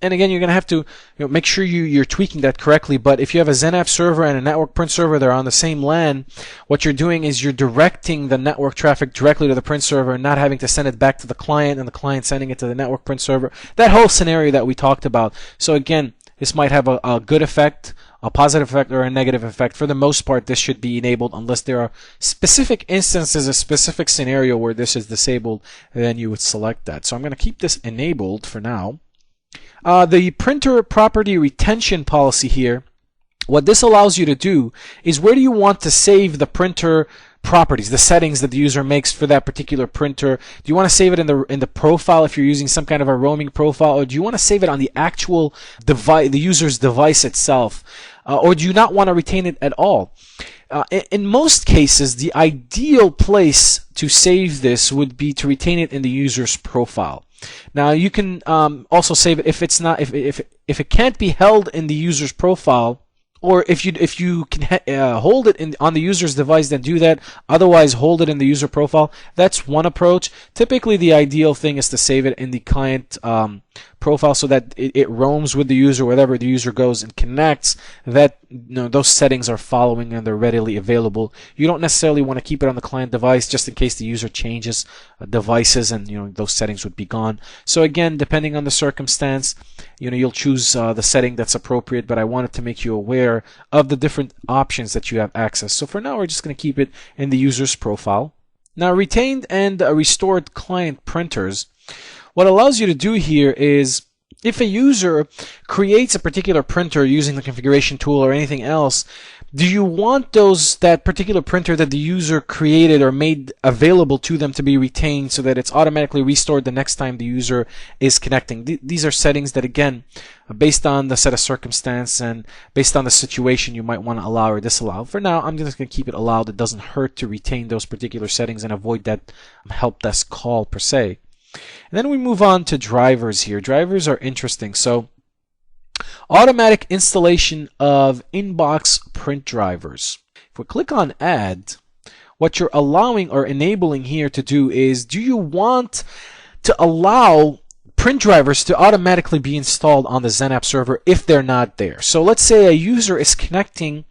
And again, you're going to have to make sure you're tweaking that correctly. But if you have a XenApp server and a network print server that are on the same LAN, what you're doing is you're directing the network traffic directly to the print server and not having to send it back to the client and the client sending it to the network print server. That whole scenario that we talked about. So again, this might have a good effect, a positive effect, or a negative effect. For the most part, this should be enabled unless there are specific instances, a specific scenario where this is disabled, then you would select that. So I'm going to keep this enabled for now. The printer property retention policy here, what this allows you to do is where do you want to save the printer properties, the settings that the user makes for that particular printer. Do you want to save it in the profile if you're using some kind of a roaming profile, or do you want to save it on the actual device, the user's device itself, or do you not want to retain it at all? In most cases, the ideal place to save this would be to retain it in the user's profile. Now you can also save it if it's not if it can't be held in the user's profile. Or if you can hold it on the user's device, then do that. Otherwise, hold it in the user profile. That's one approach. Typically, the ideal thing is to save it in the client profile so that it roams with the user wherever the user goes and connects. That those settings are following and they're readily available. You don't necessarily want to keep it on the client device just in case the user changes devices and those settings would be gone. So again, depending on the circumstance, you'll choose the setting that's appropriate. But I wanted to make you aware of the different options that you have access. So for now, we're just going to keep it in the user's profile. Now, retained and restored client printers. What allows you to do here is if a user creates a particular printer using the configuration tool or anything else, do you want that particular printer that the user created or made available to them to be retained so that it's automatically restored the next time the user is connecting? These are settings that, again, based on the set of circumstance and based on the situation, you might want to allow or disallow. For now, I'm just going to keep it allowed. It doesn't hurt to retain those particular settings and avoid that help desk call per se. And then we move on to drivers here. Drivers are interesting. So automatic installation of inbox print drivers. If we click on add, what you're allowing or enabling here to do is, do you want to allow print drivers to automatically be installed on the XenApp server if they're not there? So let's say a user is connecting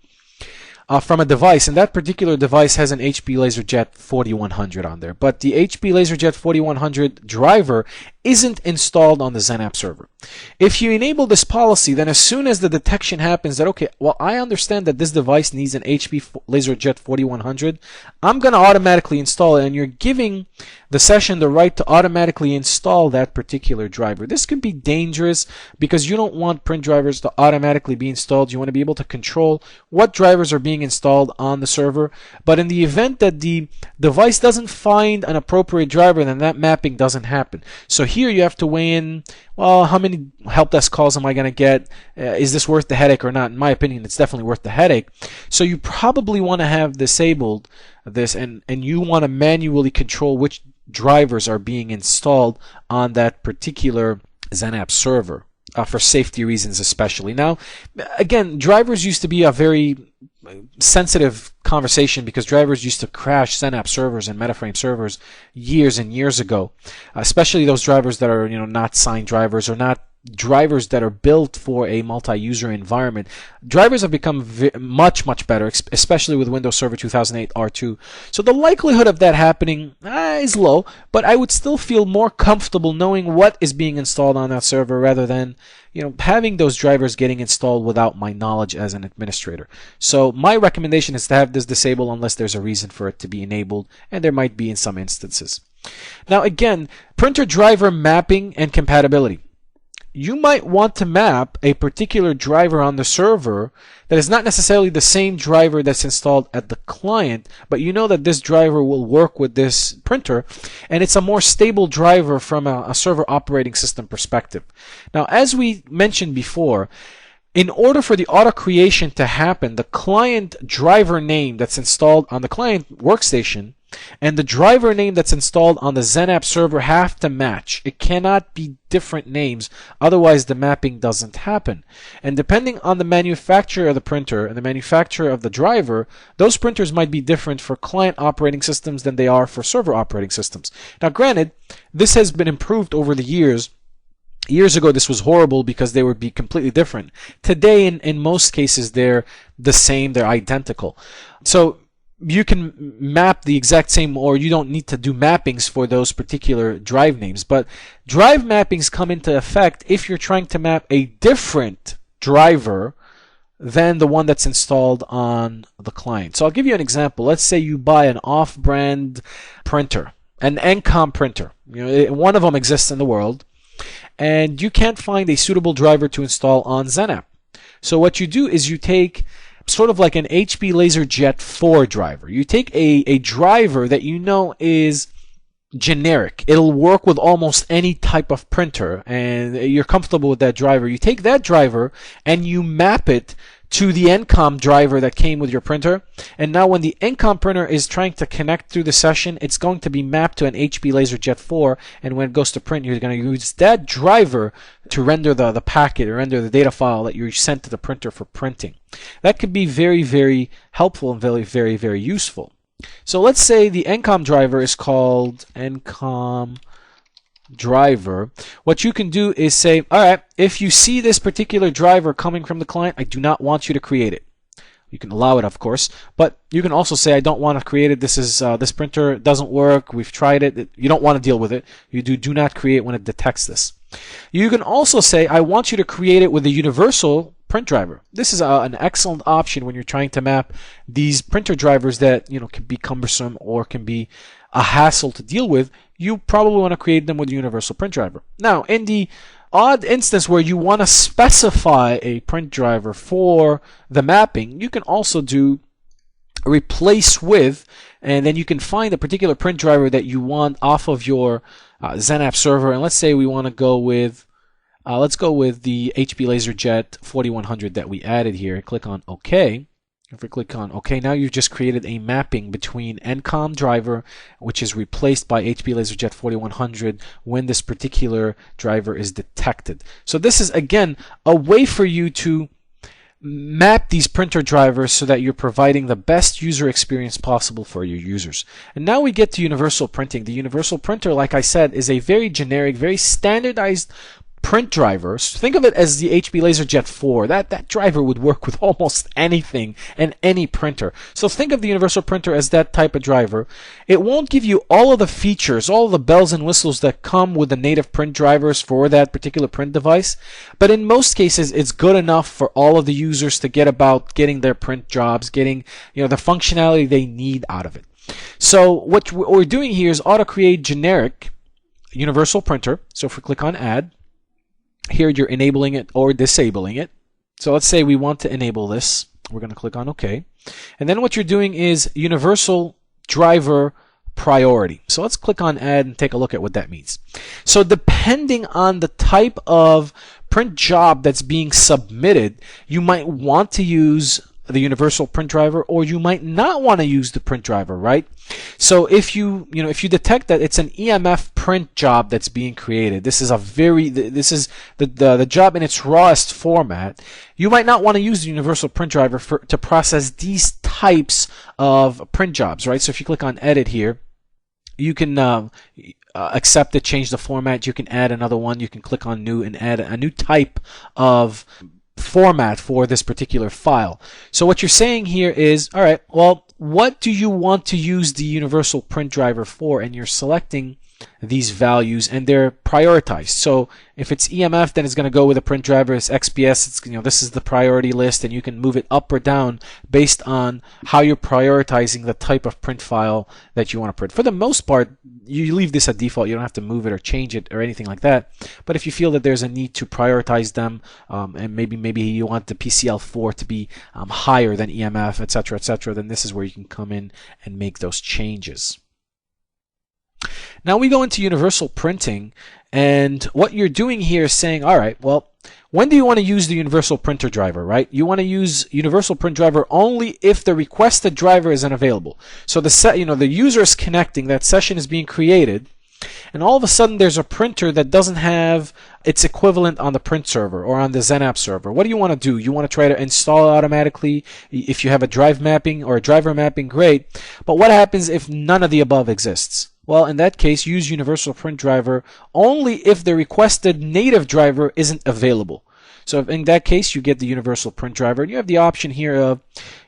from a device, and that particular device has an HP LaserJet 4100 on there, but the HP LaserJet 4100 driver isn't installed on the XenApp server. If you enable this policy, then as soon as the detection happens that, okay, well, I understand that this device needs an HP LaserJet 4100, I'm going to automatically install it, and you're giving the session the right to automatically install that particular driver. This can be dangerous because you don't want print drivers to automatically be installed. You want to be able to control what drivers are being installed on the server, but in the event that the device doesn't find an appropriate driver, then that mapping doesn't happen. So here you have to weigh in, well, how many help desk calls am I going to get? Is this worth the headache or not? In my opinion, it's definitely worth the headache. So you probably want to have disabled this, and you want to manually control which drivers are being installed on that particular XenApp server. For safety reasons especially. Now, again, drivers used to be a very sensitive conversation because drivers used to crash XenApp servers and MetaFrame servers years and years ago, especially those drivers that are not signed drivers or not drivers that are built for a multi-user environment. Drivers have become much better, especially with Windows Server 2008 R2. So the likelihood of that happening is low, but I would still feel more comfortable knowing what is being installed on that server rather than having those drivers getting installed without my knowledge as an administrator. So my recommendation is to have this disabled unless there's a reason for it to be enabled, and there might be in some instances. Now again, printer driver mapping and compatibility. You might want to map a particular driver on the server that is not necessarily the same driver that's installed at the client, but you know that this driver will work with this printer, and it's a more stable driver from a server operating system perspective. Now, as we mentioned before, in order for the auto creation to happen, the client driver name that's installed on the client workstation and the driver name that's installed on the XenApp server have to match. It cannot be different names, otherwise the mapping doesn't happen. And depending on the manufacturer of the printer and the manufacturer of the driver, those printers might be different for client operating systems than they are for server operating systems. Now granted, this has been improved over the years. Years ago, this was horrible because they would be completely different. Today, in most cases, they're the same, they're identical. So you can map the exact same, or you don't need to do mappings for those particular drive names. But drive mappings come into effect if you're trying to map a different driver than the one that's installed on the client. So I'll give you an example. Let's say you buy an off-brand printer, an Encom printer. One of them exists in the world, and you can't find a suitable driver to install on XenApp. So what you do is you take sort of like an HP LaserJet 4 driver. You take a driver that you know is generic. It'll work with almost any type of printer, and you're comfortable with that driver. You take that driver and you map it to the Encom driver that came with your printer, and now when the Encom printer is trying to connect through the session, it's going to be mapped to an HP LaserJet 4, and when it goes to print, you're going to use that driver to render the packet or render the data file that you sent to the printer for printing. That could be very helpful and very useful. So let's say the Encom driver is called Encom driver. What you can do is say, all right, if you see this particular driver coming from the client, I do not want you to create it. You can allow it, of course, but you can also say, I don't want to create it. This printer doesn't work. We've tried it. You don't want to deal with it. You do not create when it detects this. You can also say, I want you to create it with a universal print driver. This is an excellent option when you're trying to map these printer drivers that can be cumbersome or can be a hassle to deal with. You probably want to create them with a universal print driver. Now, in the odd instance where you want to specify a print driver for the mapping, you can also do replace with, and then you can find a particular print driver that you want off of your XenApp server. And let's say we want to go with let's go with the HP LaserJet 4100 that we added here. Click on OK. If we click on OK, now you've just created a mapping between NCOM driver, which is replaced by HP LaserJet 4100 when this particular driver is detected. So this is, again, a way for you to map these printer drivers so that you're providing the best user experience possible for your users. And now we get to universal printing. The universal printer, like I said, is a very generic, very standardized print driver. So think of it as the HP LaserJet 4. That driver would work with almost anything and any printer. So think of the universal printer as that type of driver. It won't give you all of the features, all of the bells and whistles that come with the native print drivers for that particular print device, but in most cases it's good enough for all of the users to get about getting their print jobs, getting the functionality they need out of it. So what we're doing here is auto create generic universal printer. So if we click on add, here you're enabling it or disabling it. So let's say we want to enable this. We're going to click on OK. And then what you're doing is universal driver priority. So let's click on add and take a look at what that means. So depending on the type of print job that's being submitted, you might want to use the universal print driver, or you might not want to use the print driver, right? So if you detect that it's an EMF print job that's being created, this is the job in its rawest format, you might not want to use the universal print driver to process these types of print jobs, right? So if you click on edit here, you can accept it, change the format, you can add another one, you can click on new and add a new type of format for this particular file. So what you're saying here is, all right, well, what do you want to use the universal print driver for? And you're selecting these values and they're prioritized. So if it's EMF, then it's going to go with a print driver. It's XPS, it's, this is the priority list, and you can move it up or down based on how you're prioritizing the type of print file that you want to print. For the most part, you leave this at default. You don't have to move it or change it or anything like that. But if you feel that there's a need to prioritize them, and maybe you want the PCL4 to be higher than EMF, etc., then this is where you can come in and make those changes. Now we go into universal printing, and what you're doing here is saying, all right, well, when do you want to use the universal printer driver, right? You want to use universal print driver only if the requested driver is unavailable. So the user is connecting, that session is being created, and all of a sudden there's a printer that doesn't have its equivalent on the print server or on the XenApp server. What do you want to do? You want to try to install it automatically. If you have a drive mapping or a driver mapping, great. But what happens if none of the above exists? Well, in that case, use universal print driver only if the requested native driver isn't available. So in that case, you get the universal print driver, and you have the option here of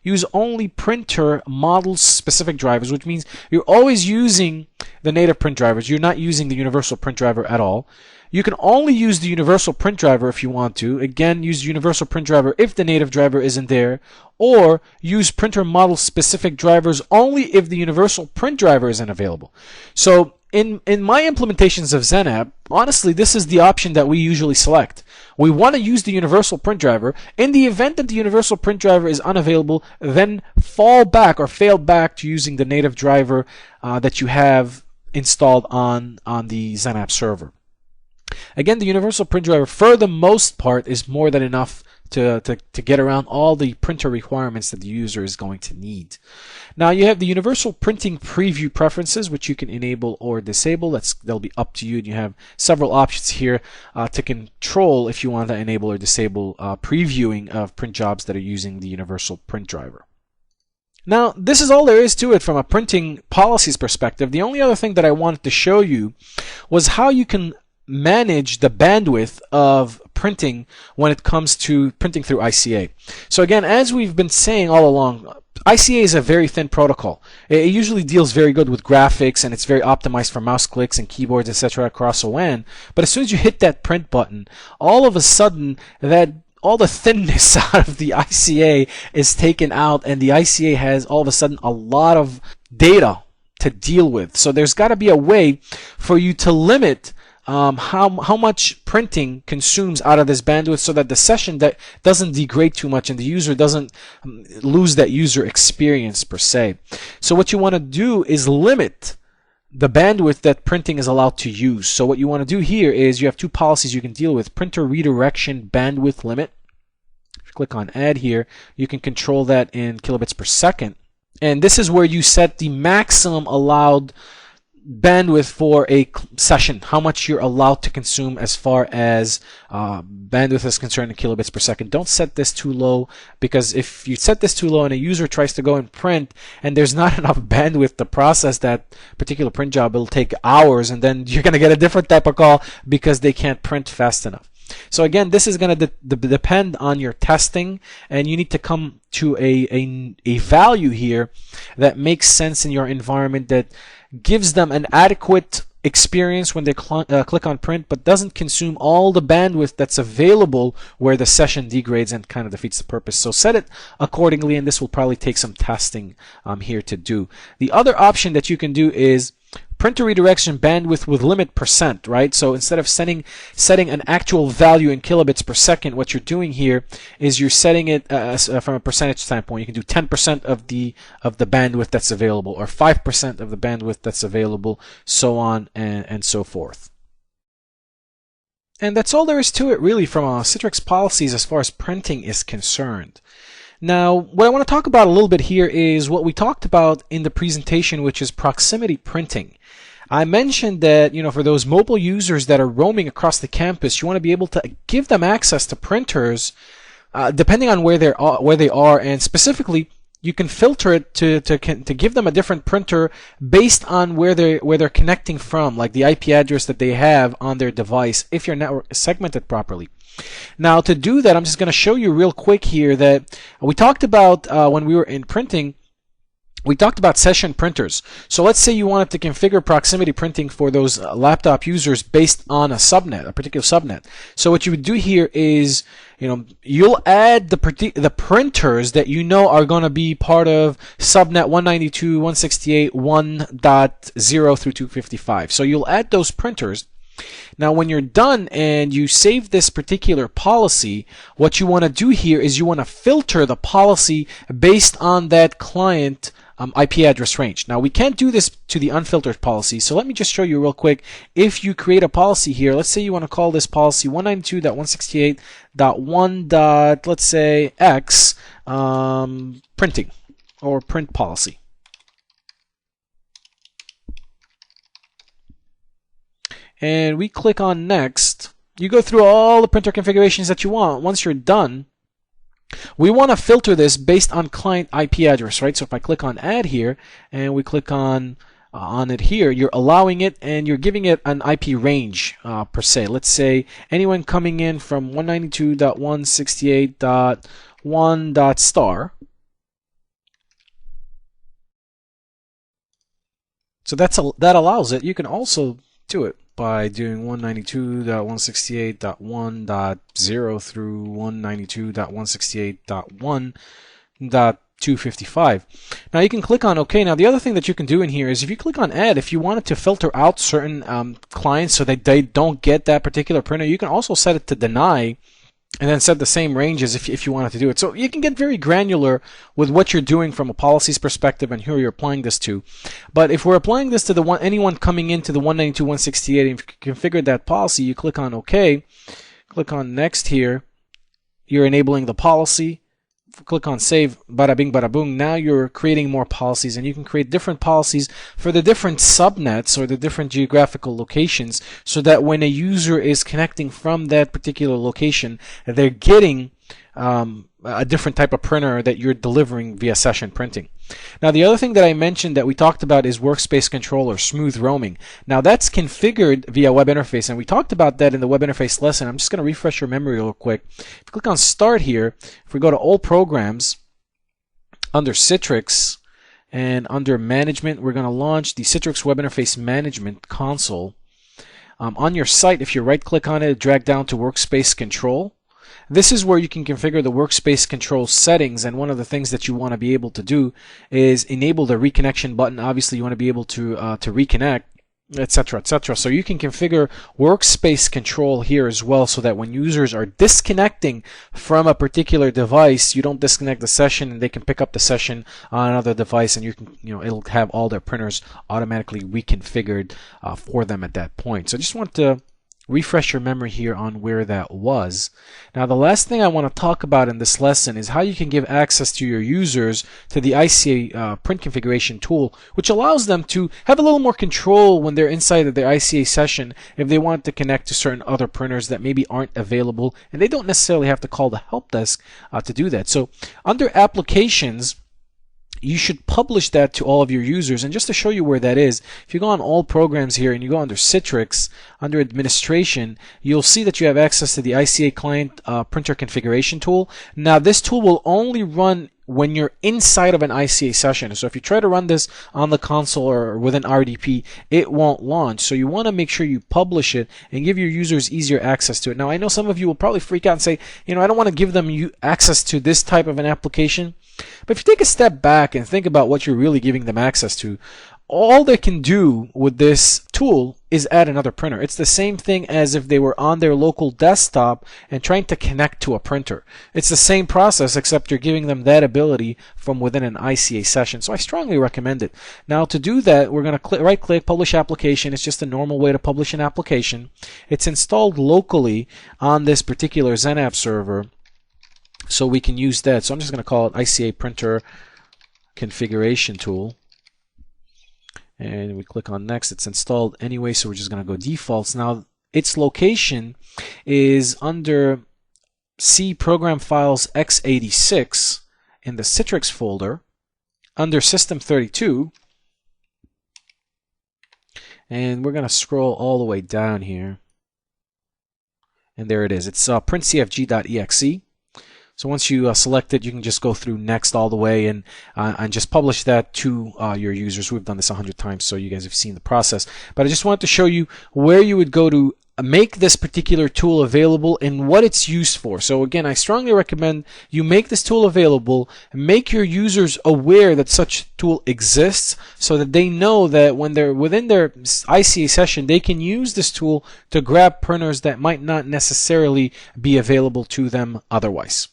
use only printer model specific drivers, which means you're always using the native print drivers. You're not using the universal print driver at all. You can only use the universal print driver if you want to. Again, use universal print driver if the native driver isn't there, or use printer model specific drivers only if the universal print driver isn't available. So in my implementations of XenApp, honestly, this is the option that we usually select. We want to use the universal print driver. In the event that the universal print driver is unavailable, then fall back or fail back to using the native driver that you have installed on the XenApp server. Again, the universal print driver, for the most part, is more than enough to get around all the printer requirements that the user is going to need. Now you have the universal printing preview preferences, which you can enable or disable. They'll be up to you, and you have several options here to control if you want to enable or disable previewing of print jobs that are using the universal print driver. Now, this is all there is to it from a printing policies perspective. The only other thing that I wanted to show you was how you can manage the bandwidth of printing when it comes to printing through ICA. So again, as we've been saying all along, ICA is a very thin protocol. It usually deals very good with graphics, and it's very optimized for mouse clicks and keyboards, etc. across a WAN. But as soon as you hit that print button, all of a sudden all the thinness out of the ICA is taken out, and the ICA has all of a sudden a lot of data to deal with. So there's got to be a way for you to limit how much printing consumes out of this bandwidth, so that the session that doesn't degrade too much and the user doesn't lose that user experience per se. So what you want to do is limit the bandwidth that printing is allowed to use. So what you want to do here is you have two policies you can deal with: printer redirection bandwidth limit. click on add here, you can control that in kilobits per second. And this is where you set the maximum allowed bandwidth for a session, how much you're allowed to consume as far as bandwidth is concerned in kilobits per second. Don't set this too low, because if you set this too low and a user tries to go and print and there's not enough bandwidth to process that particular print job, it'll take hours, and then you're going to get a different type of call because they can't print fast enough. So again, this is going to depend on your testing, and you need to come to a value here that makes sense in your environment, that gives them an adequate experience when they click on print, but doesn't consume all the bandwidth that's available where the session degrades and kind of defeats the purpose. So set it accordingly, and this will probably take some testing here to do. The other option that you can do is printer redirection bandwidth with limit %, right? So instead of setting an actual value in kilobits per second, what you're doing here is you're setting it from a percentage standpoint. You can do 10% of the bandwidth that's available, or 5% of the bandwidth that's available, so on and so forth. And that's all there is to it, really, from Citrix policies as far as printing is concerned. Now, what I want to talk about a little bit here is what we talked about in the presentation, which is proximity printing. I mentioned that, for those mobile users that are roaming across the campus, you want to be able to give them access to printers depending on where they are, and specifically, you can filter it to give them a different printer based on where they're connecting from, like the IP address that they have on their device, if your network is segmented properly. Now, to do that, I'm just going to show you real quick here that we talked about when we were in printing. We talked about session printers. So let's say you wanted to configure proximity printing for those laptop users based on a subnet, a particular subnet. So what you would do here is, you'll add the printers that you know are going to be part of subnet 192.168.1.0 through 255. So you'll add those printers. Now, when you're done and you save this particular policy, what you want to do here is you want to filter the policy based on that client IP address range. Now, we can't do this to the unfiltered policy, so let me just show you real quick. If you create a policy here, let's say you want to call this policy 192.168.1. Let's say X printing, or print policy. And we click on next. You go through all the printer configurations that you want. Once you're done, we want to filter this based on client IP address, right? So if I click on add here and we click on it here, you're allowing it and you're giving it an IP range per se. Let's say anyone coming in from 192.168.1.star. So that allows it. You can also do it by doing 192.168.1.0 through 192.168.1.255. Now you can click on OK. Now the other thing that you can do in here is, if you click on Add, if you wanted to filter out certain clients so that they don't get that particular printer, you can also set it to deny, and then set the same ranges if you wanted to do it. So you can get very granular with what you're doing from a policies perspective and who you're applying this to. But if we're applying this to anyone coming into the 192.168, and if you configure that policy, you click on OK, click on Next here, you're enabling the policy. Click on Save, bada bing, bada boom. Now you're creating more policies, and you can create different policies for the different subnets or the different geographical locations, so that when a user is connecting from that particular location, they're getting a different type of printer that you're delivering via session printing. Now, the other thing that I mentioned that we talked about is workspace control, or smooth roaming. Now, that's configured via web interface, and we talked about that in the web interface lesson. I'm just going to refresh your memory real quick. If you click on Start here, if we go to All Programs, under Citrix, and under Management, we're going to launch the Citrix Web Interface Management console. On your site, if you right-click on it, drag down to Workspace Control. This is where you can configure the workspace control settings, and one of the things that you want to be able to do is enable the reconnection button. Obviously, you want to be able to reconnect, etc., etc. So you can configure workspace control here as well, so that when users are disconnecting from a particular device, you don't disconnect the session and they can pick up the session on another device, and you can, it'll have all their printers automatically reconfigured for them at that point. So I just want to refresh your memory here on where that was. Now, the last thing I want to talk about in this lesson is how you can give access to your users to the ICA print configuration tool, which allows them to have a little more control when they're inside of their ICA session if they want to connect to certain other printers that maybe aren't available, and they don't necessarily have to call the help desk to do that. So under applications, you should publish that to all of your users. And just to show you where that is, if you go on all programs here and you go under Citrix, under administration, you'll see that you have access to the ICA client printer configuration tool. Now this tool will only run when you're inside of an ICA session. So if you try to run this on the console or within RDP, it won't launch. So you want to make sure you publish it and give your users easier access to it. Now I know some of you will probably freak out and say, I don't want to give them access to this type of an application. But if you take a step back and think about what you're really giving them access to, all they can do with this tool is add another printer. It's the same thing as if they were on their local desktop and trying to connect to a printer. It's the same process, except you're giving them that ability from within an ICA session. So I strongly recommend it. Now to do that, we're going to right click, publish application. It's just a normal way to publish an application. It's installed locally on this particular XenApp server, so we can use that. So I'm just going to call it ICA printer configuration tool. And we click on next. It's installed anyway, so we're just going to go defaults. Now its location is under C program files x86 in the Citrix folder under system 32. And we're going to scroll all the way down here. And there it is. It's printcfg.exe. So once you select it, you can just go through next all the way and just publish that to your users. We've done this 100 times, so you guys have seen the process. But I just wanted to show you where you would go to make this particular tool available and what it's used for. So again, I strongly recommend you make this tool available, make your users aware that such tool exists so that they know that when they're within their ICA session, they can use this tool to grab printers that might not necessarily be available to them otherwise.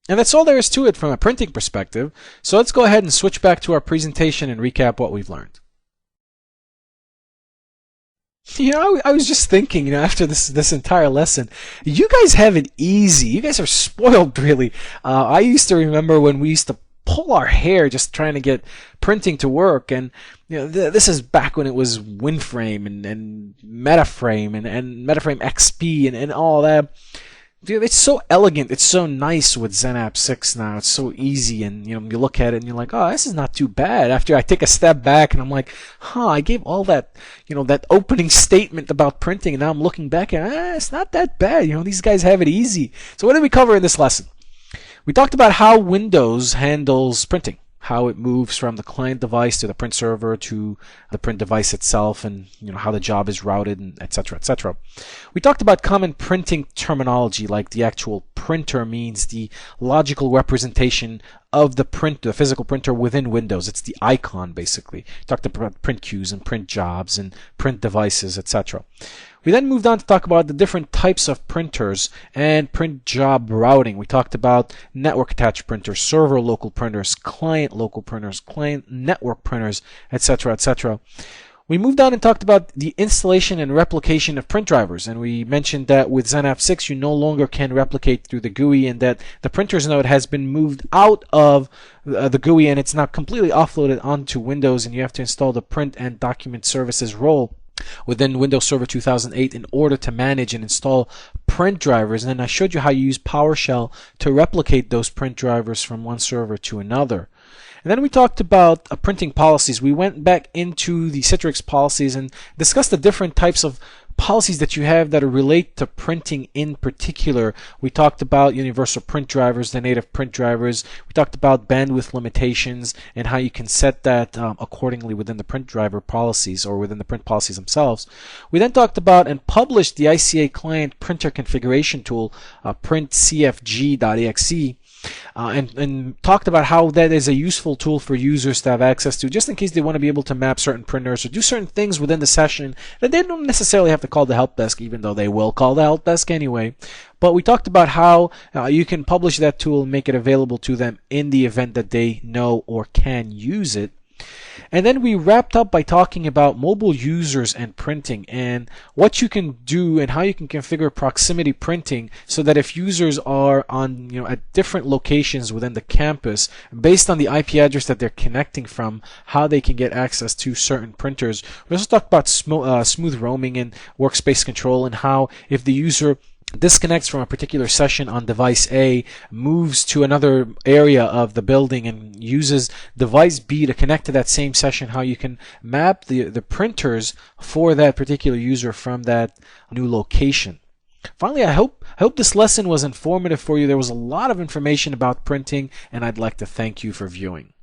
And that's all there is to it from a printing perspective. So let's go ahead and switch back to our presentation and recap what we've learned. I was just thinking, after this entire lesson, you guys have it easy. You guys are spoiled, really. I used to remember when we used to pull our hair just trying to get printing to work, and this is back when it was WinFrame and MetaFrame and MetaFrame XP and all that. Dude, it's so elegant. It's so nice with XenApp 6 now. It's so easy, and you look at it and you're like, oh, this is not too bad. After I take a step back and I'm like, I gave all that, that opening statement about printing, and now I'm looking back and it's not that bad. These guys have it easy. So what did we cover in this lesson? We talked about how Windows handles printing, how it moves from the client device to the print server to the print device itself, and how the job is routed, and etc., etc. We talked about common printing terminology, like the actual printer means the logical representation of the physical printer within Windows. It's the icon, basically. We talked about print queues and print jobs and print devices, etc. We then moved on to talk about the different types of printers and print job routing. We talked about network attached printers, server local printers, client local printers, client network printers, etc., etc. We moved on and talked about the installation and replication of print drivers, and we mentioned that with XenApp 6 you no longer can replicate through the GUI, and that the printers node has been moved out of the GUI and it's now completely offloaded onto Windows, and you have to install the print and document services role within Windows Server 2008 in order to manage and install print drivers. And then I showed you how you use PowerShell to replicate those print drivers from one server to another. And then we talked about printing policies. We went back into the Citrix policies and discussed the different types of policies that you have that relate to printing in particular. We talked about universal print drivers, the native print drivers. We talked about bandwidth limitations and how you can set that accordingly within the print driver policies or within the print policies themselves. We then talked about and published the ICA client printer configuration tool, printcfg.exe. And talked about how that is a useful tool for users to have access to, just in case they want to be able to map certain printers or do certain things within the session that they don't necessarily have to call the help desk, even though they will call the help desk anyway. But we talked about how you can publish that tool and make it available to them in the event that they know or can use it. And then we wrapped up by talking about mobile users and printing and what you can do and how you can configure proximity printing so that if users are on, at different locations within the campus, based on the IP address that they're connecting from, how they can get access to certain printers. We also talked about smooth roaming and workspace control, and how if the user disconnects from a particular session on device A, moves to another area of the building and uses device B to connect to that same session, how you can map the printers for that particular user from that new location. Finally, I hope this lesson was informative for you. There was a lot of information about printing, and I'd like to thank you for viewing.